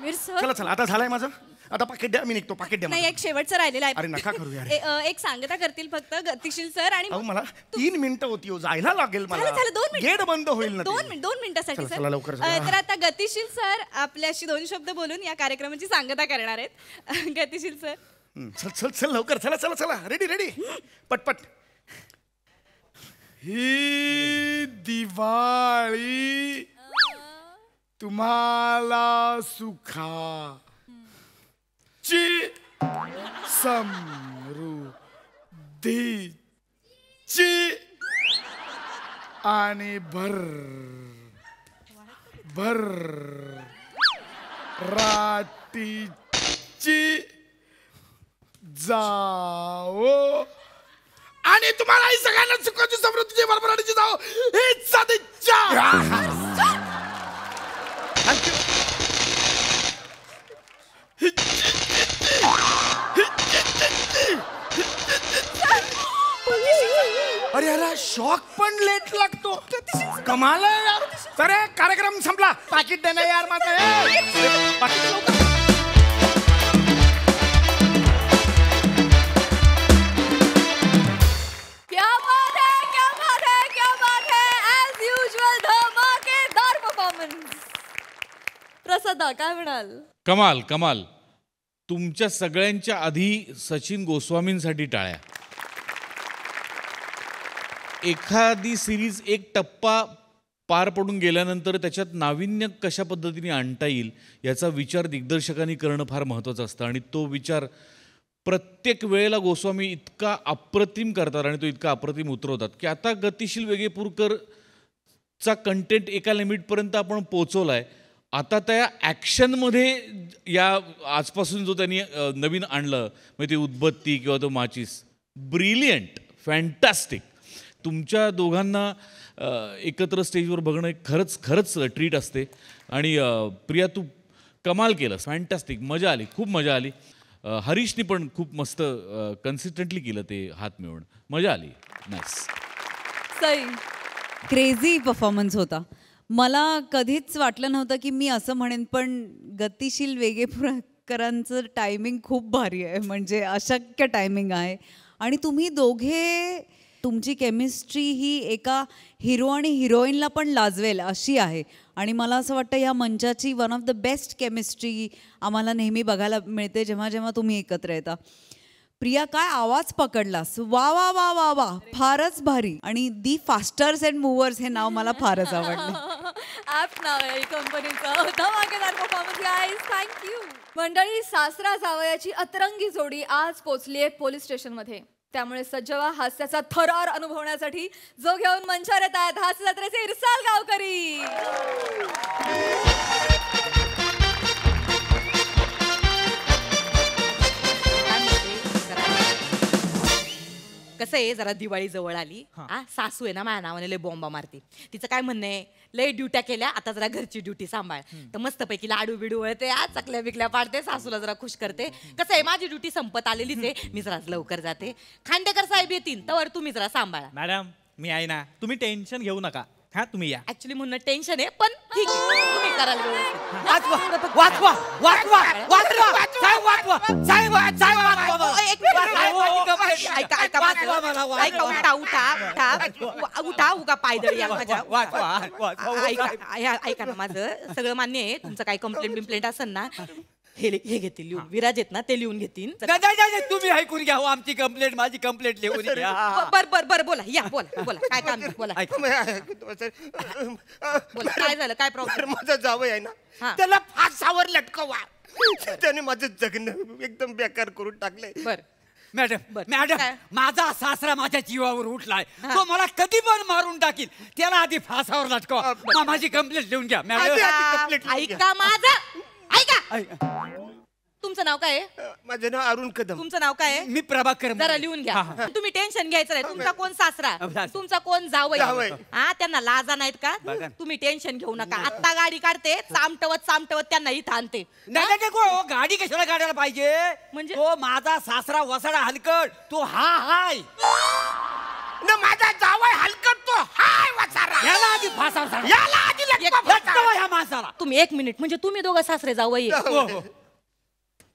चला चला आता झालंय माझं. आता पाकिट द्या. मी निघतो. पाकिट द्या. नाही एक शेवटचं राहिलेलं आहे. अरे नका करू यार. एक सांगता करतील फक्त गतिशील सर. आणि मला 3 मिनिटं होती हो. जायला लागेल मला. 2 मिनिट. गेट बंद होईल ना. 2 मिनिटासाठी चला लवकर. तर आता गतिशील सर आपल्याशी 2 शब्द बोलून या कार्यक्रमाची सांगता करणार आहेत. गतिशील सर. चल चल चल लवकर. चला चला चला. Ready ready. पटपट. ही दिवाळी तुम्हाला सुखाची समृद्धीची आणि राटीची जाओ. आणि तुम्हाला ही सगळ्यांना सुखाची समृद्धीची भरभराटीची जाओ. हीच सदिच्छा. अरे यार शॉक पण लेट लागतो. कमाल आहे यार. अरे कार्यक्रम संपला. पाकिट दे ना यार माझं. पाकिट लवकर. क्या बात है क्या बात है क्या बात है. ऍज युजल धमाकेदार परफॉर्मन्स. प्रसादा काय म्हणाल. कमाल कमाल. तुमच्या सगळ्यांच्या आधी सचिन गोस्वामींसाठी टाळ्या. एखादी सिरीज एक टप्पा पार पडून गेल्यानंतर त्याच्यात नाविन्य कशा पद्धतीने आणता येईल याचा विचार दिग्दर्शकांनी करणं फार महत्त्वाचं असतं. आणि तो विचार प्रत्येक वेळेला गोस्वामी इतका अप्रतिम करतात आणि तो इतका अप्रतिम उतरवतात की आता गतिशील वेगेपूरकरचा कंटेंट एका लिमिटपर्यंत आपण पोचवला आहे. आता त्या ॲक्शनमध्ये या आजपासून जो त्यांनी नवीन आणलं म्हणजे ती उदबत्ती किंवा तो माचीस. ब्रिलियंट. फॅन्टॅस्टिक. तुमच्या दोघांना एकत्र स्टेजवर बघणं एक खरंच ट्रीट असते. आणि प्रिया तू कमाल केलंस. फॅन्टॅस्टिक. मजा आली. खूप मजा आली. हरीशनी पण खूप मस्त कन्सिस्टंटली केलं ते हात मिळवून. मजा आली. नाईस. सई. क्रेझी परफॉर्मन्स होता. मला कधीच वाटलं नव्हतं की मी असं म्हणेन पण गतिशील वेगेपूरकरांचं टायमिंग खूप भारी आहे. म्हणजे अशक्य टायमिंग आहे. आणि तुम्ही दोघे तुमची केमिस्ट्री ही एका हिरो आणि हिरोईनला पण लाजवेल अशी आहे. आणि मला असं वाटतं या मंचाची one of the best chemistry आम्हाला नेहमी बघायला मिळते जेव्हा जेव्हा तुम्ही एकत्र येता. प्रिया काय आवाज पकडलास. वा वा वा वा वा. फारच भारी. आणि दी फास्टर्स अँड मूव्हर्स हे नाव मला फारच आवडलं. ॲप नाव आहे कंपनीचं. धमाकेदार परफॉर्मन्स गाईज. थँक्यू. मंडळी सासरा जावयाची अतरंगी जोडी आज पोचली आहे पोलीस स्टेशनमध्ये. त्यामुळे सज्ज व्हा हास्याचा थरार अनुभवण्यासाठी जो घेऊन मंचावर येत आहेत हास्य जत्रेचे इरसाल गावकरी. कसं कसं आहे जरा दिवाळी जवळ आली सासू आहे ना माझ्या नावाने लय बॉम्बा मारते. तिचं काय म्हणणं आहे लय ड्युट्या केल्या आता जरा घरची ड्युटी सांभाळ. तर मस्तपैकी लाडू बिडू वळते चकल्या बिकल्या पाडते सासूला जरा खुश करते. कसं आहे माझी ड्युटी संपत आलेलीच आहे मी जरा लवकर जाते. खांडेकर साहेब येतील तर तुम्ही जरा सांभाळा. मॅडम मी आहे ना तुम्ही टेन्शन घेऊ नका. हा तुम्ही या. ऍक्च्युली म्हणून टेन्शन आहे पण ठीक आहे तुम्ही कराल व्यवस्थित. वाचवा वाचवा वाचवा वाचवा साहेब वाचवा साहेब साहेब वाचवा. एक मिनिट ऐका ऐका माझं. ऐका उठा उठा उठा उठा उगा पायदळी या माझ्या. ऐका ना माझं सगळं मान्य आहे. तुमचं काही कंप्लेंट बिम्प्लेंट असेल ना हे घेतील लिहून. विराज आहेत ना ते लिहून घेतील. तुम्ही ऐकून घ्या आमची कंप्लेंट माझी कंप्लेंट लिहून घ्या. बर बर बर बोला या बोला बोला काय काम आहे, बोला बोला काय झालं काय प्रॉब्लेम. माझा जावई आहे ना त्याला फासावर लटकवा. त्याने माझं जगणं एकदम बेकार करून टाकलंय. बर मॅडम मॅडम माझा सासरा माझ्या जीवावर उठलाय. तो मला कधी पण मारून टाकील. त्याला आधी फासावर लटकवा. माझी कंप्लेंट लिहून घ्या मॅडम. ऐका माझं ऐका. तुमचं नाव काय आहे. माझं नाव अरुण कदम. तुमचं नाव काय आहे. मी प्रभाकर. जरा लिहून घ्या. तुम्ही टेन्शन घ्यायचं नाही. तुमचा कोण सासरा तुमचा कोण जावई हा त्यांना लाजा नाहीत का. तुम्ही टेन्शन घेऊ नका. आत्ता गाडी काढते चामटवत चामटवत त्यांना इथं आणते. गाडी कशाला काढायला पाहिजे म्हणजे तो माझा सासरा वसाडा हलकट तो हाय ना माझा जावई हलकट तो हाय वसारा. याला आधी फासावर याला आधी लटकवा ह्या माणसाला. तुम्ही एक मिनिट म्हणजे तुम्ही दोघं सासरे जावई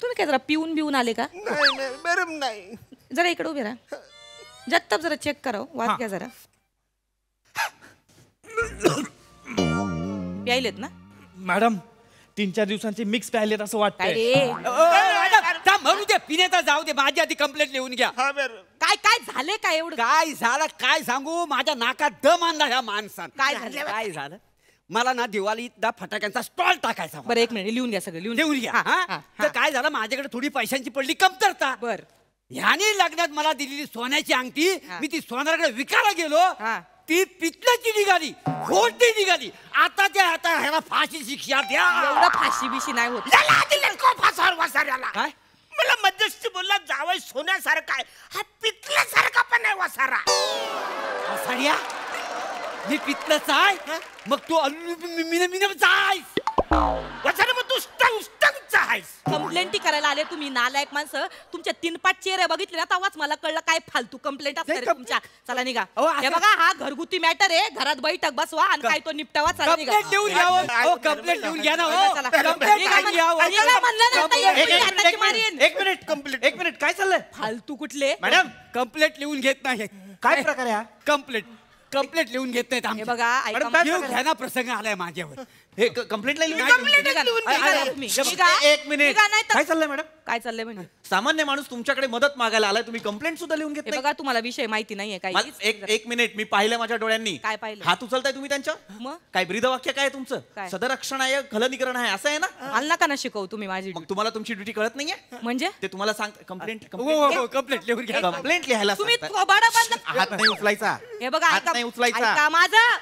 तुम्ही काय जरा पिऊन बिऊन आले का. नाही बरं नाही. जरा इकडे उभे राहा. जगताप जरा चेक करा वाच घ्या जरा. प्यायलेत ना मॅडम 3-4 दिवसांचे मिक्स प्यायलेत असं वाटतंय. म्हणू दे पिण्याचा जाऊ दे. माझी आधी कंप्लेंट लिहून घ्या. काय काय झाले काय एवढं. काय झालं काय सांगू. माझ्या नाकात दम आणला ह्या माणसानं. काय झालं मला ना दिवाळीत फटाक्यांचा स्टॉल टाकायचा. बरं एक मिनिट लिहून घ्या सगळं लिहून घ्या. तर काय झालं माझ्याकडे थोडी पैशांची पडली कमतरता. बर ह्याने लग्नात मला दिलेली सोन्याची अंगठी मी ती सोनाराकडे विकायला गेलो. ती पितळाची निघाली खोटी निघाली. आता ह्याला फाशी शिक्षा द्या. एवढा फाशी बिशी नाही होत. फासावर वसाऱ्याला काय मला मध्यस्थी बोलला जावई सोन्यासारखा आहे. हा पितल्यासारखा पण आहे वसारा. वसाऱ्या मी पितलंच आहे मग तू अल्युमिनियमचा आहेस. वसारा मग तू उष्टंचा आहेस. कंप्लेंटी करायला आले तुम्ही नालायक माणसं. तुमच्या 3-5 चेहरे बघितले ना तेव्हाच मला कळलं काय फालतू कंप्लेंट असते तुमच्या. चला निघा. हे बघा हा घरगुती मॅटर आहे. घरात बैठक बसवा आणि काय तो निपटावा. चला निघा. कंप्लेंट लिहून घ्या. कंप्लेंट लिहून घ्या ना. एक मिनिट काय चाललंय. फालतू कुठले मॅडम कंप्लेंट लिहून घेत नाही. काय प्रकार आहे हा. कंप्लेंट लिहून घेत नाहीत. हे बघा घ्या ना प्रसंग आलाय माझ्यावर. हे कंप्लेंट एक मिनिट काय चाललंय मॅडम. काय चाललंय म्हणजे सामान्य माणूस तुमच्याकडे मदत मागायला आलाय तुम्ही कंप्लेंट सुद्धा लिहून घेत बघा तुम्हाला विषय माहिती नाहीये काय. एक मिनिट मी पाहिलं माझ्या डोळ्यांनी. काय पाहिलं. हात उचलताय तुम्ही त्यांच्या. मग काय ब्रीदवाक्य काय तुमचं. सदरक्षण आहे खलनिकरण आहे असं आहे ना. मला नका ना शिकवू तुम्ही माझी. मग तुम्हाला तुमची ड्युटी कळत नाहीये म्हणजे ते तुम्हाला सांग. कंप्लेंट लिहून घ्या. कंप्लेंट लिहायला तुम्ही हात नाही उचलायचा. हे बघा हात नाही उचलायचा. ऐका माझं.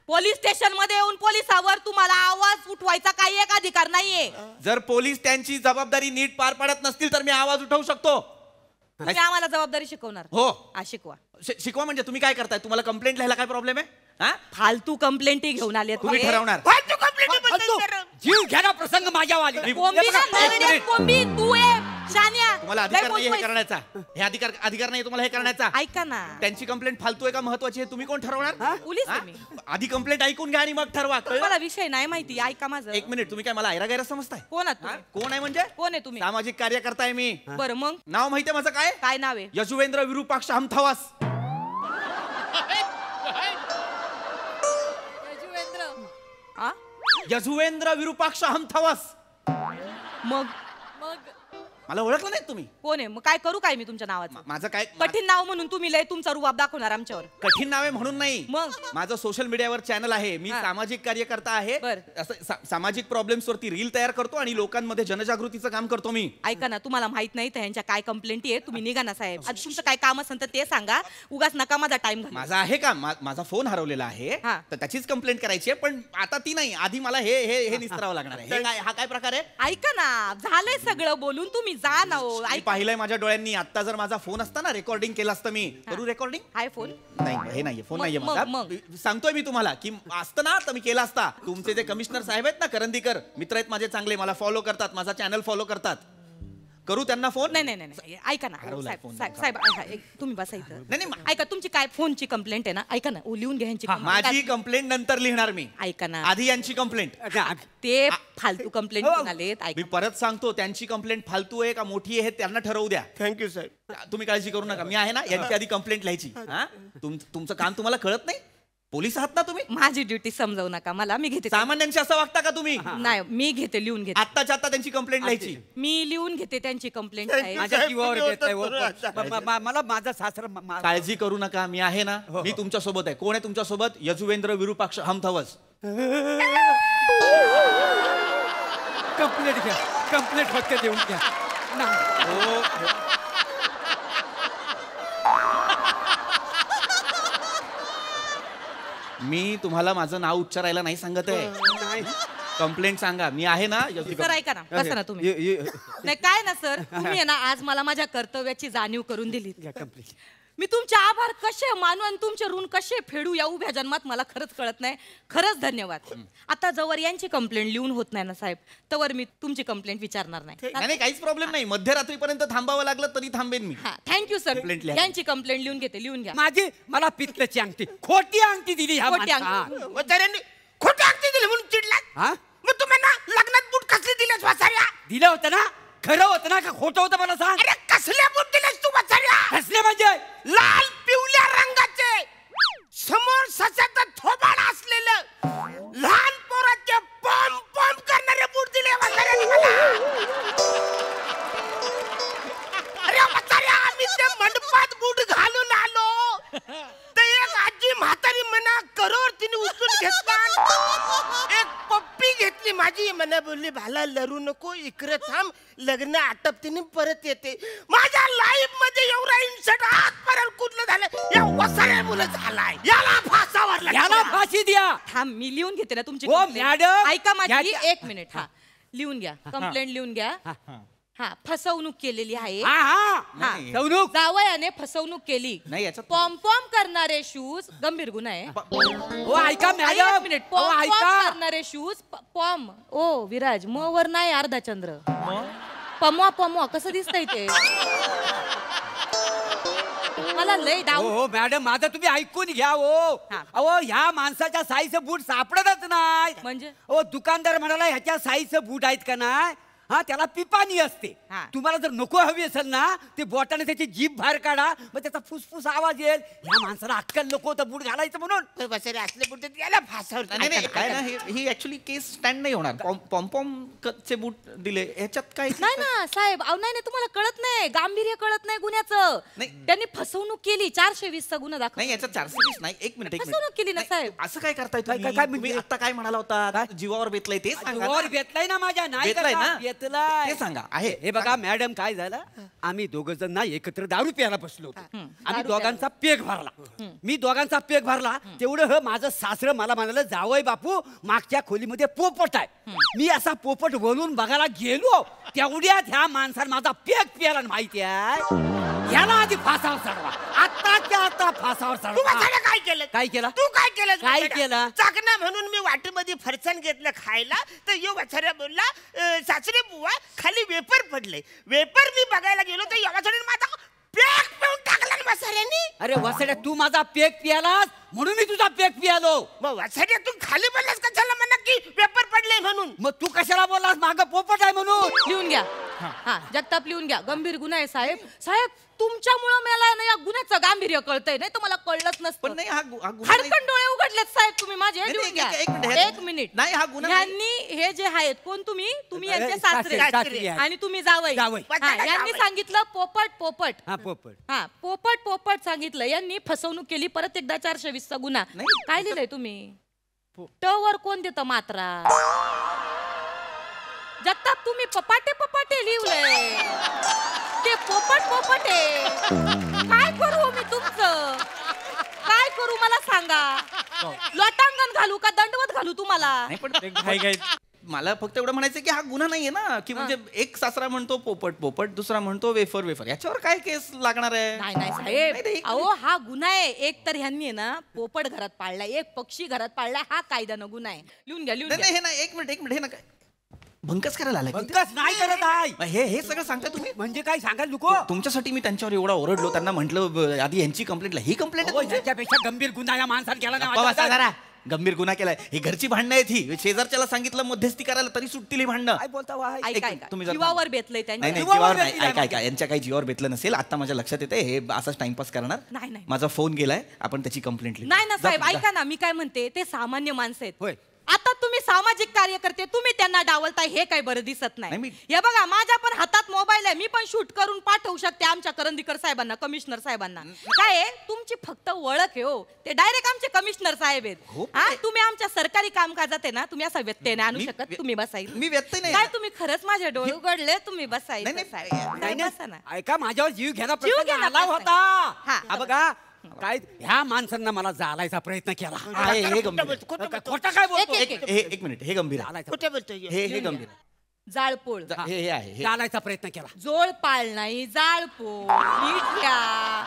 पोलीस स्टेशन मध्ये येऊन पोलिसावर तुम्हाला आवाज उठवायचा काही एक अधिकार नाहीये. जर पोलीस त्यांची जबाबदारी नीट पार पाडत नसतील तर मी आवाज उठवू शकतो. तुम्ही आम्हाला जबाबदारी शिकवणार. हो शिकवा. शिकवा म्हणजे तुम्ही काय करताय. तुम्हाला कंप्लेंट लिहायला काय प्रॉब्लेम आहे. फालतू कंप्लेंटी घेऊन आले तुम्ही ठरवणार. जीव घ्या ना प्रसंग माझ्यावाली. तुम्हाला अधिकार नाही हे करण्याचा. हे अधिकार नाही तुम्हाला हे करण्याचा. ऐका ना त्यांची कंप्लेंट फालतू आहे का महत्वाची आहे तुम्ही कोण ठरवणार. पोलीस आधी कंप्लेंट ऐकून घ्या आणि मग ठरवा. मला विषय नाही माहिती. ऐका माझं. एक मिनिट तुम्ही काय मला ऐरा गैरा समजताय. कोण आहात कोण आहे म्हणजे कोण आहे तुम्ही. सामाजिक कार्यकर्ता आहे मी. बरं मग नाव माहितीये माझं काय. काय नाव आहे. यजुवेंद्र विरूपाक्ष हमथवास. यजुवेंद्र विरूपाक्ष हमथवास. मग मला ओळखलं नाही तुम्ही. कोण आहे मग काय करू काय मी तुमच्या नावाचं. माझं काय कठीण नाव म्हणून तुम्ही लय तुमचा रुबाब दाखवणार आमच्यावर. कठीण नाव आहे म्हणून नाही. मग माझं सोशल मीडियावर चॅनल आहे. मी सामाजिक कार्यकर्ता आहे. असं सामाजिक प्रॉब्लेम्स वरती रील तयार करतो आणि लोकांमध्ये जनजागृतीचं काम करतो मी. ऐका ना तुम्हाला माहित नाही त्यांच्या काय कंप्लेंटी आहे. तुम्ही निघा ना साहेब. आज तुमचं काय काम असेल तर ते सांगा. उगाच नका माझा टाइम घालू. माझा आहे का माझा फोन हरवलेला आहे तर त्याचीच कंप्लेंट करायची आहे. पण आता ती नाही. आधी मला हे निस्तरावं लागणार आहे. हा काय प्रकार आहे. ऐका ना झालंय सगळं बोलून तुम्ही तुम्ही जा ना हो. मी पाहिलंय माझ्या डोळ्यांनी. आता जर माझा फोन असता ना, रेकॉर्डिंग केलं असतं मी. करू रेकॉर्डिंग? हाय फोन नाही हे नाहीये, फोन नाहीये मग- माझा. सांगतोय मी तुम्हाला की असतं ना तर मी केला असता. तुमचे जे कमिशनर साहेब आहेत ना, करंदीकर, मित्र आहेत माझे चांगले, मला फॉलो करतात, माझा चॅनल फॉलो करतात. करू त्यांना फोन? नाही नाही नाही ऐका ना हरवलाय साहेब फोन. साहेब साहेब, तुम्ही बसा इथं. नाही ऐका, तुमची काय फोनची कंप्लेंट आहे ना, ऐका ना, लिहून घ्या यांची माझी कंप्लेंट नंतर लिहिणार मी. ऐका ना, आधी यांची कंप्लेंट. ते फालतू कंप्लेंट आलेत. मी परत सांगतो, त्यांची कंप्लेंट फालतू आहे का मोठी आहे त्यांना ठरवू द्या. थँक्यू साहेब. तुम्ही काळजी करू नका, मी आहे ना. यांची आधी कंप्लेंट लिहायची. हा तुमचं काम तुम्हाला कळत नाही? पोलीस आहात ना तुम्ही? माझी ड्युटी समजावू नका मला, मी घेते. सामान्यांशी असं वागता का तुम्ही? नाही, मी घेते, लिहून घेते. आत्ताच्या आत्ता त्यांची कंप्लेंट लिहायची. मी लिहून घेते त्यांची कंप्लेंट. माझ्या जीवावर घेताय हो. मला माझा सासरा काळजी करू नका, मी आहे ना. मी तुमच्या सोबत आहे. कोण आहे तुमच्या सोबत? यजुवेंद्र विरूपाक्ष हमथवस. कंप्लेंट घ्या, कंप्लेंट फक्त देऊन घ्या. मी तुम्हाला माझं नाव उच्चारायला नाही सांगत आहे. कंप्लेंट सांगा, मी आहे ना. सर ऐका ना, बसा ना तुम्ही. नाही काय ना सर, तुम्ही आहे ना आज मला माझ्या कर्तव्याची जाणीव करून दिली. मी तुमचे आभार कसे मानू आणि तुमचे ऋण कसे फेडू या उभ्या जन्मात मला खरंच कळत नाही. खरंच धन्यवाद. आता जवळ यांची कंप्लेंट लिहून होत नाही ना साहेब, तवर मी तुमची कंप्लेंट विचारणार नाही. नाही काहीच प्रॉब्लेम नाही. मध्यरात्रीपर्यंत थांबावं लागलं तरी थांबेन मी. Thank you sir. Complaint लिहा. यांची कंप्लेंट लिहून घेते, लिहून घ्या. माझी मला पितल्याची अंगठी, खोटी अंगठी दिली ह्या खोटी माणसाला. वसाऱ्यांनी खोटी अंगठी दिली म्हणून चिडला. मग तुम्हाला लग्नात बूट कसले दिलेस वसाऱ्या? दिलं होतं ना, खरं होतं ना का खोटं होतं मला सांग. अरे कसले बूट दिलेस तू वसाऱ्या? कसले म्हणजे? लाल पिवळ्या रंगाचे, समोर ससाचं थोबाड असलेलं, लहान पोराचे पॉम पॉम करणारे बूट दिले वसाऱ्याने मला. अरे वसाऱ्या, आम्ही ते मंडपात बूट घालून आलो तर एक आजी म्हातारी म्हणा करोड तिने उचलून घेतला. एक पप्पी घेतली माझी, म्हणा बोलली भाला लरू नको, इकडे थांब, लग्न आटपतीने परत येते. माझ्या लाईफ मध्ये एवढा इन्सर्ट आजपर्यंत कुठलं झालं या वसाऱ्या मुलं झालाय. याला फासावर याला फाशी द्या. थांब, मी लिहून घेते ना तुमची हो, complaint. मॅडम. ऐका माझी या- एक मिनिट. हा लिहून घ्या, कंप्लेंट लिहून घ्या. हा फसवणूक केलेली आहे. फसवणूक, जावयाने फसवणूक केली. नाही याच्यात पॉम पॉम करणारे शूज गंभीर गुन्हा आहे. हो ऐका एक मॅडम, मिनिट. हो पॉम ऐका. पॉम करणारे शूज पॉम. ओ विराज, म वर नाही अर्धा चंद्र. पमवा पमवा कसं दिसतंय ते? मला लय हो डाऊट. हो मॅडम, माझं तुम्ही ऐकून घ्या. हो अहो, ह्या माणसाच्या साईजचं बूट सापडतच नाही. म्हणजे हो, दुकानदार म्हणाला ह्याच्या साईजचं बूट आहेत का नाही. हा, त्याला पिपाणी असते. तुम्हाला जर नको हवी असेल ना, ते बोटाने त्याची जीभ बाहेर काढा, मग त्याचा फुसफुस आवाज येईल. ह्या माणसाला अक्कल नको होतं बूट घालायचं म्हणून. वसारे असले बूट याला फासावर. नाही काय ना, ही ऍक्च्युली केस स्टँड नाही होणार. पॉम पॉम चे बूट दिले ह्याच्यात काय? नाही ना साहेब, अहो नाही नाही, तुम्हाला कळत नाही, गांभीर्य कळत नाही गुन्ह्याचं. त्यांनी फसवणूक केली, 420 चा गुन्हा दाखल. नाही याच्यात 420 नाही. एक मिनिट फसवणूक केली ना साहेब. असं काय करताय तुम्ही? काय तुम्ही आता काय म्हणाला होता? जीवावर बेतलंय ते सांगा. वर घेतलाय ना माझ्या, नाही बेतलंय ना? घेतलाय ते सांगा. आहे हे बघा मॅडम, काय झालं, आम्ही दोघ जण ना एकत्र दारू प्यायला बसलो होतो. आम्ही दोघांचा पेग भरला. मी दोघांचा पेग भरला तेवढं माझं सासरं मला म्हणालं, जावई बापू मागच्या खोलीमध्ये पोपट आहे. मी असा पोपट बोलून बघायला गेलो, तेवढ्यात ह्या माणसाने माझा पेग प्यायला. माहिती आहे, ह्याला आधी फासावर चढवा, आत्ताच्या आता फासावर तू चढवा. वसाऱ्या काय केलं? काय केलं? तू काय केलं? काय केलं? चाकणा म्हणून मी वाटेमध्ये फरसाण घेतलं खायला, तर यो वसाऱ्या बोलला, सासरे बुवा खाली वेपर पडले. वेपर मी बघायला गेलो तर या वसाऱ्याने माझा पेग पिऊन टाकला ना वसाऱ्याने. अरे वसड्या, तू माझा पेग पियालास म्हणून मी तुझा पेग पियालो. मग वसाऱ्या तू खाली बोललास कशाला म्हणा की वेपर पडले म्हणून? मग तू कशाला बोललास मागं पोपट आहे म्हणून? लिहून घ्या. हा जगताप लिहून घ्या. गंभीर गुन्हा आहे साहेब. साहेब तुमच्यामुळे मला ना या गुन्ह्याचं गांभीर्य कळतंय. नाही तर मला कळलंच नसतं. पण नाही, हा हडकन डोळे उघडलेत साहेब तुम्ही माझे. लिहून घ्या. एक मिनिट. नाही, हा गुन्हा यांनी हे जे आहेत, कोण तुम्ही यांचे सासरे सासरे आणि तुम्ही जावई. जावई. यांनी सांगितलं पोपट पोपट. हा पोपट. हा पोपट पोपट सांगितलं. यांनी फसवणूक केली. परत एकदा 420 चा गुन्हा. काय लिहिलंय तुम्ही? ट वर कोण देतं मात्रा? जगताप तुम्ही पपाटे पपाटे लिहिलंय. ते पोपट पोपट आहे. काय करू मी तुमचं? काय करू मला सांगा? लोटांगण घालू का दंडवत घालू तुम्हाला? मला फक्त एवढं म्हणायचं की हा गुन्हा नाहीये ना, की म्हणजे एक सासरा म्हणतो पोपट पोपट, दुसरा म्हणतो वेफर वेफर, याच्यावर काय केस लागणार आहे? नाही नाही साहेब, अहो हा गुन्हा आहे. एक तर ह्यांनी ना पोपट घरात पाळलाय, एक पक्षी घरात पाळलाय, हा कायद्यानं गुन्हा आहे. लिहून घ्या, लिहून घ्या. नाही, हे ना एक मिनिट हे ना काय भंकस करायला आलाय? बंकस नाही करत आहे. हे सगळं सांगता तुम्ही? म्हणजे काय सांगायला नको. तुमच्यासाठी मी त्यांच्यावर एवढा ओरडलो, त्यांना म्हटलं आधी यांची कंप्लेंट, ही कंप्लेंट ह्याच्यापेक्षा गंभीर गुन्हा या माणसाने केला नाही. गंभीर गुन्हा केलाय. ही घरची भांडणं आहेत, ही शेजारच्याला सांगितलं मध्यस्थी करायला तरी सुटतील ही भांडणं. काय बोलता वा? तुम्ही जरा- जीवावर बेतलंय नाही त्यांच्या. नाही जीवावर नाही. ऐका यांच्या काही जीवावर बेतलं नसेल. आता माझ्या लक्षात येते हे असंच टाइमपास करणार. नाही नाही माझा फोन गेलाय, आपण त्याची कंप्लेंट लिहू. नाही ना साहेब, जा. ऐका ना, मी काय म्हणते, ते सामान्य माणसं आहेत. होय. आता तुम्ही सामाजिक कार्यकर्ते, तुम्ही त्यांना डावलताय हे काही बरं दिसत नाही, नाही. हे बघा, माझ्या पण हातात मोबाईल आहे, मी पण शूट करून पाठवू शकते आमच्या करंदीकर साहेबांना, कमिशनर साहेबांना. काय आहे, तुमची फक्त ओळख आहे हो, ते डायरेक्ट आमचे कमिशनर साहेब आहेत. हा, तुम्ही आमच्या सरकारी कामकाजात आहे ना, तुम्ही असा व्यत्यय नाही आणू शकत. तुम्ही बसायचं. मी व्यत्यय नाही. काय तुम्ही खरंच माझे डोळे उघडले, तुम्ही बसायचं. नाही, बसा ना. ऐका, माझ्यावर जीव घ्यायला जीव प्रसंग घ्यायला आला प्रसंग. होता. हा. हा बघा, काय ह्या माणसांना मला जालायचा प्रयत्न केला. हे गंभीर. खोटा काय बोलतो? एक मिनिट, हे गंभीर आहे. कुठे बोलतोय हे गंभीर आहे. जाळपोळ, हे आहे हे. जालायचा प्रयत्न केला. जोळ पाळ नाही, जाळपोळ. नीट घ्या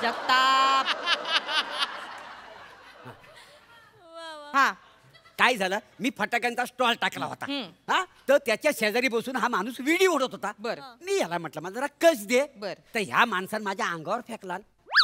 जगताप. हा, काय झालं, मी फटाक्यांचा स्टॉल टाकला होता. हा, तर त्याच्या शेजारी बसून हा माणूस विडी ओढत होता. बरं. मी याला म्हटलं मला जरा कस दे. बरं. तर ह्या माणसानं माझ्या अंगावर फेकला.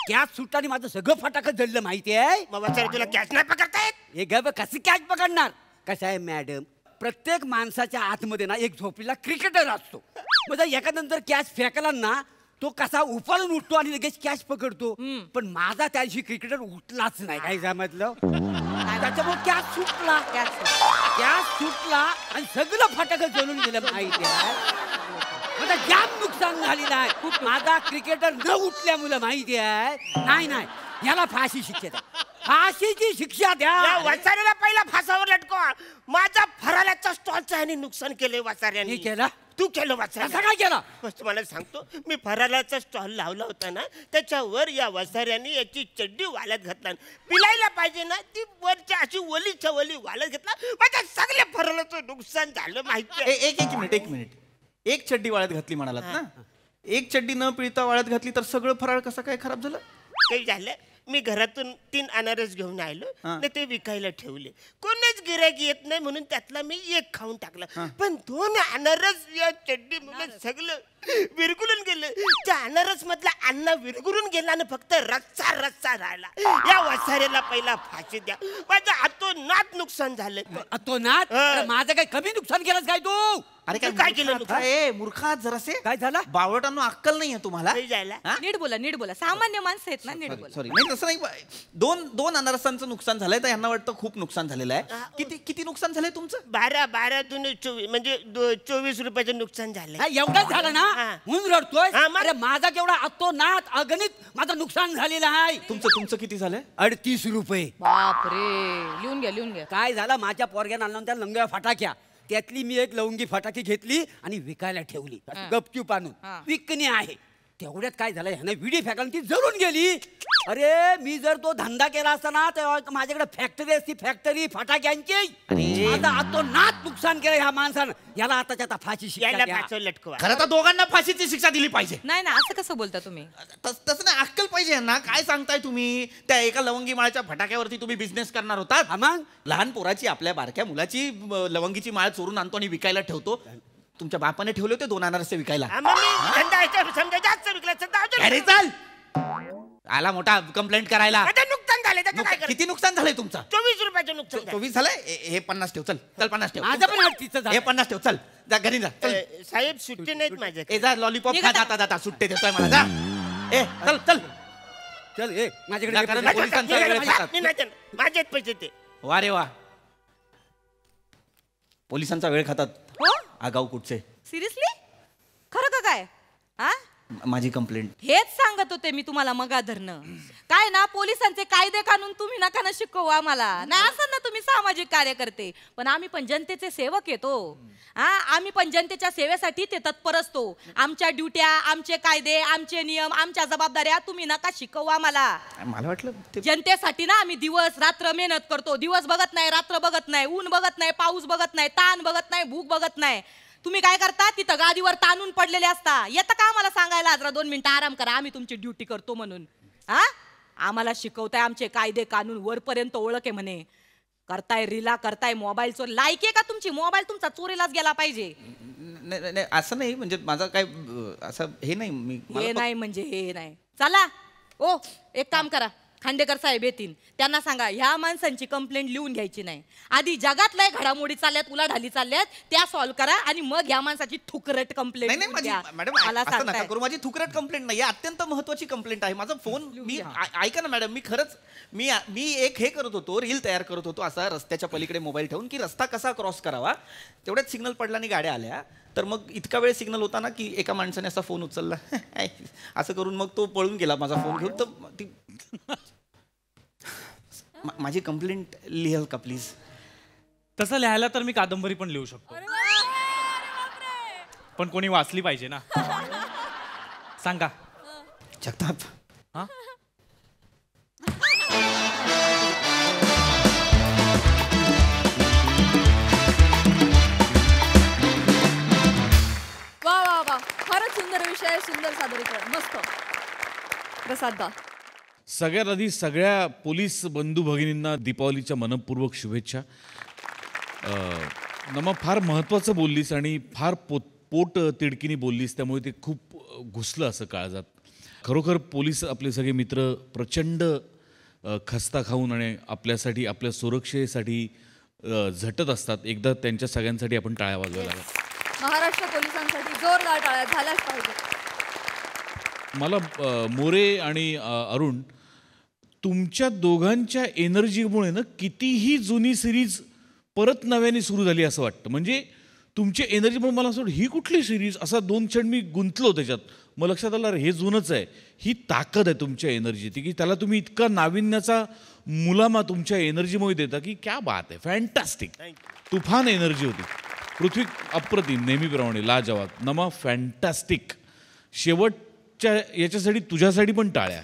कॅच सुट्टाने माझं सगळं फटाकं जळलं, माहिती आहे. तुला कॅच नाही पकडतायत? हे ग कसं कॅच पकडणार. कसं आहे मॅडम, प्रत्येक माणसाच्या आतमध्ये ना एक झोपलेला क्रिकेटर असतो. म्हणजे एखाद्यानंतर कॅच फेकला ना, तो कसा उफाळून उठतो आणि लगेच कॅच पकडतो. पण माझा त्या दिवशी क्रिकेटर उठलाच नाही. काय समजलं? त्याच्यामुळे कॅच सुटला. कॅच सुटला आणि सगळं फटाकं जळून गेलं, माहिती आहे. माझा जाम नुकसान झालेलं आहे. माझा क्रिकेटर न उठल्यामुळे, माहिती आहे. नाही नाही, याला फाशी शिक्षा द्या, फाशीची शिक्षा द्या. वाचाऱ्याला पहिला फासावर लटकवा. माझा फराळाचा स्टॉलचं ह्याने नुकसान केलंय वाचाऱ्याने. केला? तू केलं वाचाऱ्या? असं काय केलं? मस्त मला सांगतो, मी फराळाचा स्टॉल लावला होता ना, त्याच्यावर या वसाऱ्याने याची चड्डी वालत घातला. पिलायला पाहिजे ना, ती वरच्या अशी वलीच्या वली वालत घेतला. माझ्या सगळ्या फराळाचं नुकसान झालं, माहिती आहे. एक मिनिट एक चड्डी वाळत घातली म्हणालात ना, एक चड्डी न पिळता वाळत घातली तर सगळं फराळ कसं काय खराब झालं? काही झालं, मी घरातून 3 अनारस घेऊन आलो आणि ते विकायला ठेवले. कोणीच गिऱ्हाईक येत नाही म्हणून त्यातला मी एक खाऊन टाकला. पण 2 अनारस या चड्डी मुळे सगळं विरघुलून गेलं. त्या अनारस मधला अन्न विरघुलून गेला आणि फक्त रस्सा रस्सा राहिला. या वसाऱ्याला पहिला फाशी द्या. माझं अतोनात नुकसान झालं. अतोनात? माझं काय कमी नुकसान केलंस काय तू? अरे काय केलं? मूर्खा जरासे. काय झालं? बावळटांनो अक्कल नाहीये तुम्हाला? नीट बोला, नीट बोला. सामान्य माणसं आहेत ना, नीट बोला. सॉरी, नाही तसं नाही. दोन अनारसांचं नुकसान झालंय, तर यांना वाटतं खूप नुकसान झालेलं आहे. किती नुकसान झालंय तुमचं? 12 दूने 24 म्हणजे 24 रुपयाचं नुकसान झालंय. एवढंच झालं ना म्हणून रडतोय? अरे माझा केवढा अतोनात अगणित माझं नुकसान झालेलं आहे. तुमचं किती झालंय? 38 रुपये. बापरे, लिहून घ्या, लिहून घ्या. काय झालं, माझ्या पोरग्यानं आणलं त्या लंग्या फटाक्या, त्यातली मी एक लवंगी फटाकी घेतली आणि विकायला ठेवली. गपचूप आणून विकणे आहे. तेवढ्यात काय झालं, ह्याने विडी फेकायला ती जळून गेली. अरे मी जर तो धंदा केला असता ना, तेव्हा माझ्याकडे फॅक्टरी असती, फॅक्टरी फटाक्यांची. माझं अतोनात नुकसान केलं ह्या माणसानं. याला आताच्या आता फाशी शिक्षा लटकवा. खरं तर दोघांना फाशीची शिक्षा दिली पाहिजे. नाही ना, असं कसं बोलता तुम्ही? तसं नाही, अक्कल पाहिजे यांना. काय सांगताय तुम्ही? त्या एका लवंगी माळच्या फटाक्यावरती तुम्ही बिझनेस करणार होता. मग लहान पोराची, आपल्या बारक्या मुलाची लवंगीची माळ चोरून आणतो आणि विकायला ठेवतो. तुमच्या बापाने ठेवले होते 2 अनारसे विकायला. अरे चाल, आला मोठा कंप्लेंट करायला. नुकसान झालं. किती नुकसान झालंय तुमचं? 24 रुपयाचं नुकसान. 24 झालंय. हे 50 ठेव. चल 50 ठेव. माझं पण 38 झालं. हे 50 ठेव. चल जा घरी जा. चल साहेब सुट्टी नाहीत माझ्या. ए जा, लॉलीपॉप खा जाता सुट्टे देतोय मला. जा ए चल चल चल. ए माझ्याकडे माझेच पैसे ते. वा रे वा, पोलिसांचा वेळ खातात. आगाऊ कुठचे. सिरियसली? खरं का काय? हा, माझी कंप्लेंट. हेच सांगत होते मी तुम्हाला मगाधरनं. काय ना पोलिसांचे कायदे कानून तुम्ही नका ना शिकवू आम्हाला. नाही असं ना तुम्ही सामाजिक कार्य करते, पण आम्ही पण जनतेचे सेवक येतो. आम्ही पण जनतेच्या सेवेसाठी ते तत्पर असतो. आमच्या ड्युट्या, आमचे कायदे, आमचे नियम, आमच्या जबाबदाऱ्या तुम्ही नका शिकवू आम्हाला. मला वाटलं जनतेसाठी ना आम्ही दिवस रात्र मेहनत करतो. दिवस बघत नाही, रात्र बघत नाही, ऊन बघत नाही, पाऊस बघत नाही, ताण बघत नाही, भूक बघत नाही. तुम्ही काय करता, तिथं गादीवर ताणून पडलेले असता. येतं का आम्हाला सांगायला जरा 2 मिनिटं आराम करा, आम्ही तुमची ड्युटी करतो म्हणून? आम्हाला शिकवताय आमचे कायदे कानून वरपर्यंत ओळख आहे म्हणे. करताय रीला, करताय मोबाईल चोर. लायकी आहे का तुमची? मोबाईल तुमचा चोरीलाच गेला पाहिजे. नाही असं नाही, म्हणजे माझा काय असं हे नाही. मी हे नाही म्हणजे हे नाही. चला ओ एक काम करा, खांडेकर साहेब येतील, त्यांना सांगा ह्या माणसांची कंप्लेंट लिहून घ्यायची नाही. आधी जगातल्या घडामोडी चालल्यात, उलाढाली चालल्यात, त्या सॉल्व्ह करा आणि मग ह्या माणसाची थुकरट कंप्लेंट. मॅडम असं नका करू. माझी थुकरट कंप्लेंट नाही, अत्यंत महत्वाची कंप्लेंट आहे. माझा फोन मी ऐका ना मॅडम, मी खरंच मी एक हे करत होतो, रील तयार करत होतो असा रस्त्याच्या पलीकडे मोबाईल ठेवून, की रस्ता कसा क्रॉस करावा. तेवढ्यात सिग्नल पडला आणि गाड्या आल्या. तर मग इतका वेळ सिग्नल होता ना की एका माणसाने असा फोन उचलला असं करून मग तो पळून गेला माझा फोन घेऊन. तर ती माझी कंप्लेंट लिहाल का प्लीज? तसं लिहायला तर मी कादंबरी पण लिहू शकतो, पण कोणी वाचली पाहिजे ना. सांगा जगताप. वा वा वा, फारच सुंदर विषय, सुंदर सादरीकरण, मस्त. प्रसाद दा. सगळ्यात आधी सगळ्या पोलीस बंधू भगिनींना दीपावलीच्या मनपूर्वक शुभेच्छा. नमा फार महत्त्वाचं बोललीस आणि फार पोट तिडकीने बोललीस, त्यामुळे ते खूप घुसलं असं काळजात. खरोखर पोलीस आपले सगळे मित्र प्रचंड खस्ता खाऊन आणि आपल्यासाठी, आपल्या सुरक्षेसाठी झटत असतात. एकदा त्यांच्या सगळ्यांसाठी आपण टाळ्या वाजवायला लागतात. महाराष्ट्र पोलिसांसाठी जोरदार टाळ्या झाल्याच पाहिजे. मला मोरे आणि अरुण, तुमच्या दोघांच्या एनर्जीमुळे ना कितीही जुनी सिरीज परत नव्याने सुरू झाली असं वाटतं. म्हणजे तुमच्या एनर्जीमुळे मला असं वाटतं ही कुठली सिरीज, असा 2 क्षण मी गुंतलो त्याच्यात. मग लक्षात आलं हे जुनंच आहे. ही ताकद आहे तुमच्या एनर्जीची, की त्याला तुम्ही इतका नाविन्याचा मुलामा तुमच्या एनर्जीमुळे देता की क्या बात आहे. फॅन्टॅस्टिक, तुफान एनर्जी होती. पृथ्वी अप्रतिम, नेहमीप्रमाणे लाजवाब. नमा फॅन्टॅस्टिक. शेवटच्या याच्यासाठी तुझ्यासाठी पण टाळ्या.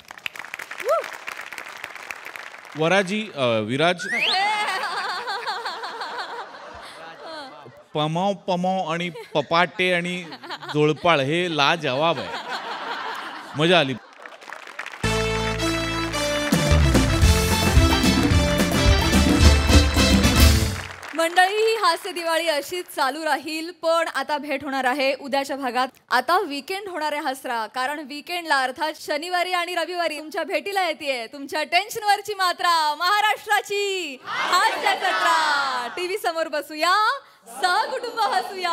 वराजी, विराज, पमाव पमाव आणि पपाटे आणि जोळपाळ हे लाजवाब आहे. मजा आली. मंडळी, ही हास्य दिवाळी अशीच चालू राहील, पण आता भेट होणार आहे उद्याच्या भागात. आता वीकेंड होणार आहे हसरा, कारण वीकेंडला अर्थात शनिवारी आणि रविवारी तुमच्या भेटीला येते तुमच्या टेन्शनवरची मात्रा, महाराष्ट्राची हास्य जत्रा. टीव्ही समोर बसूया, सहकुटुंब हसूया.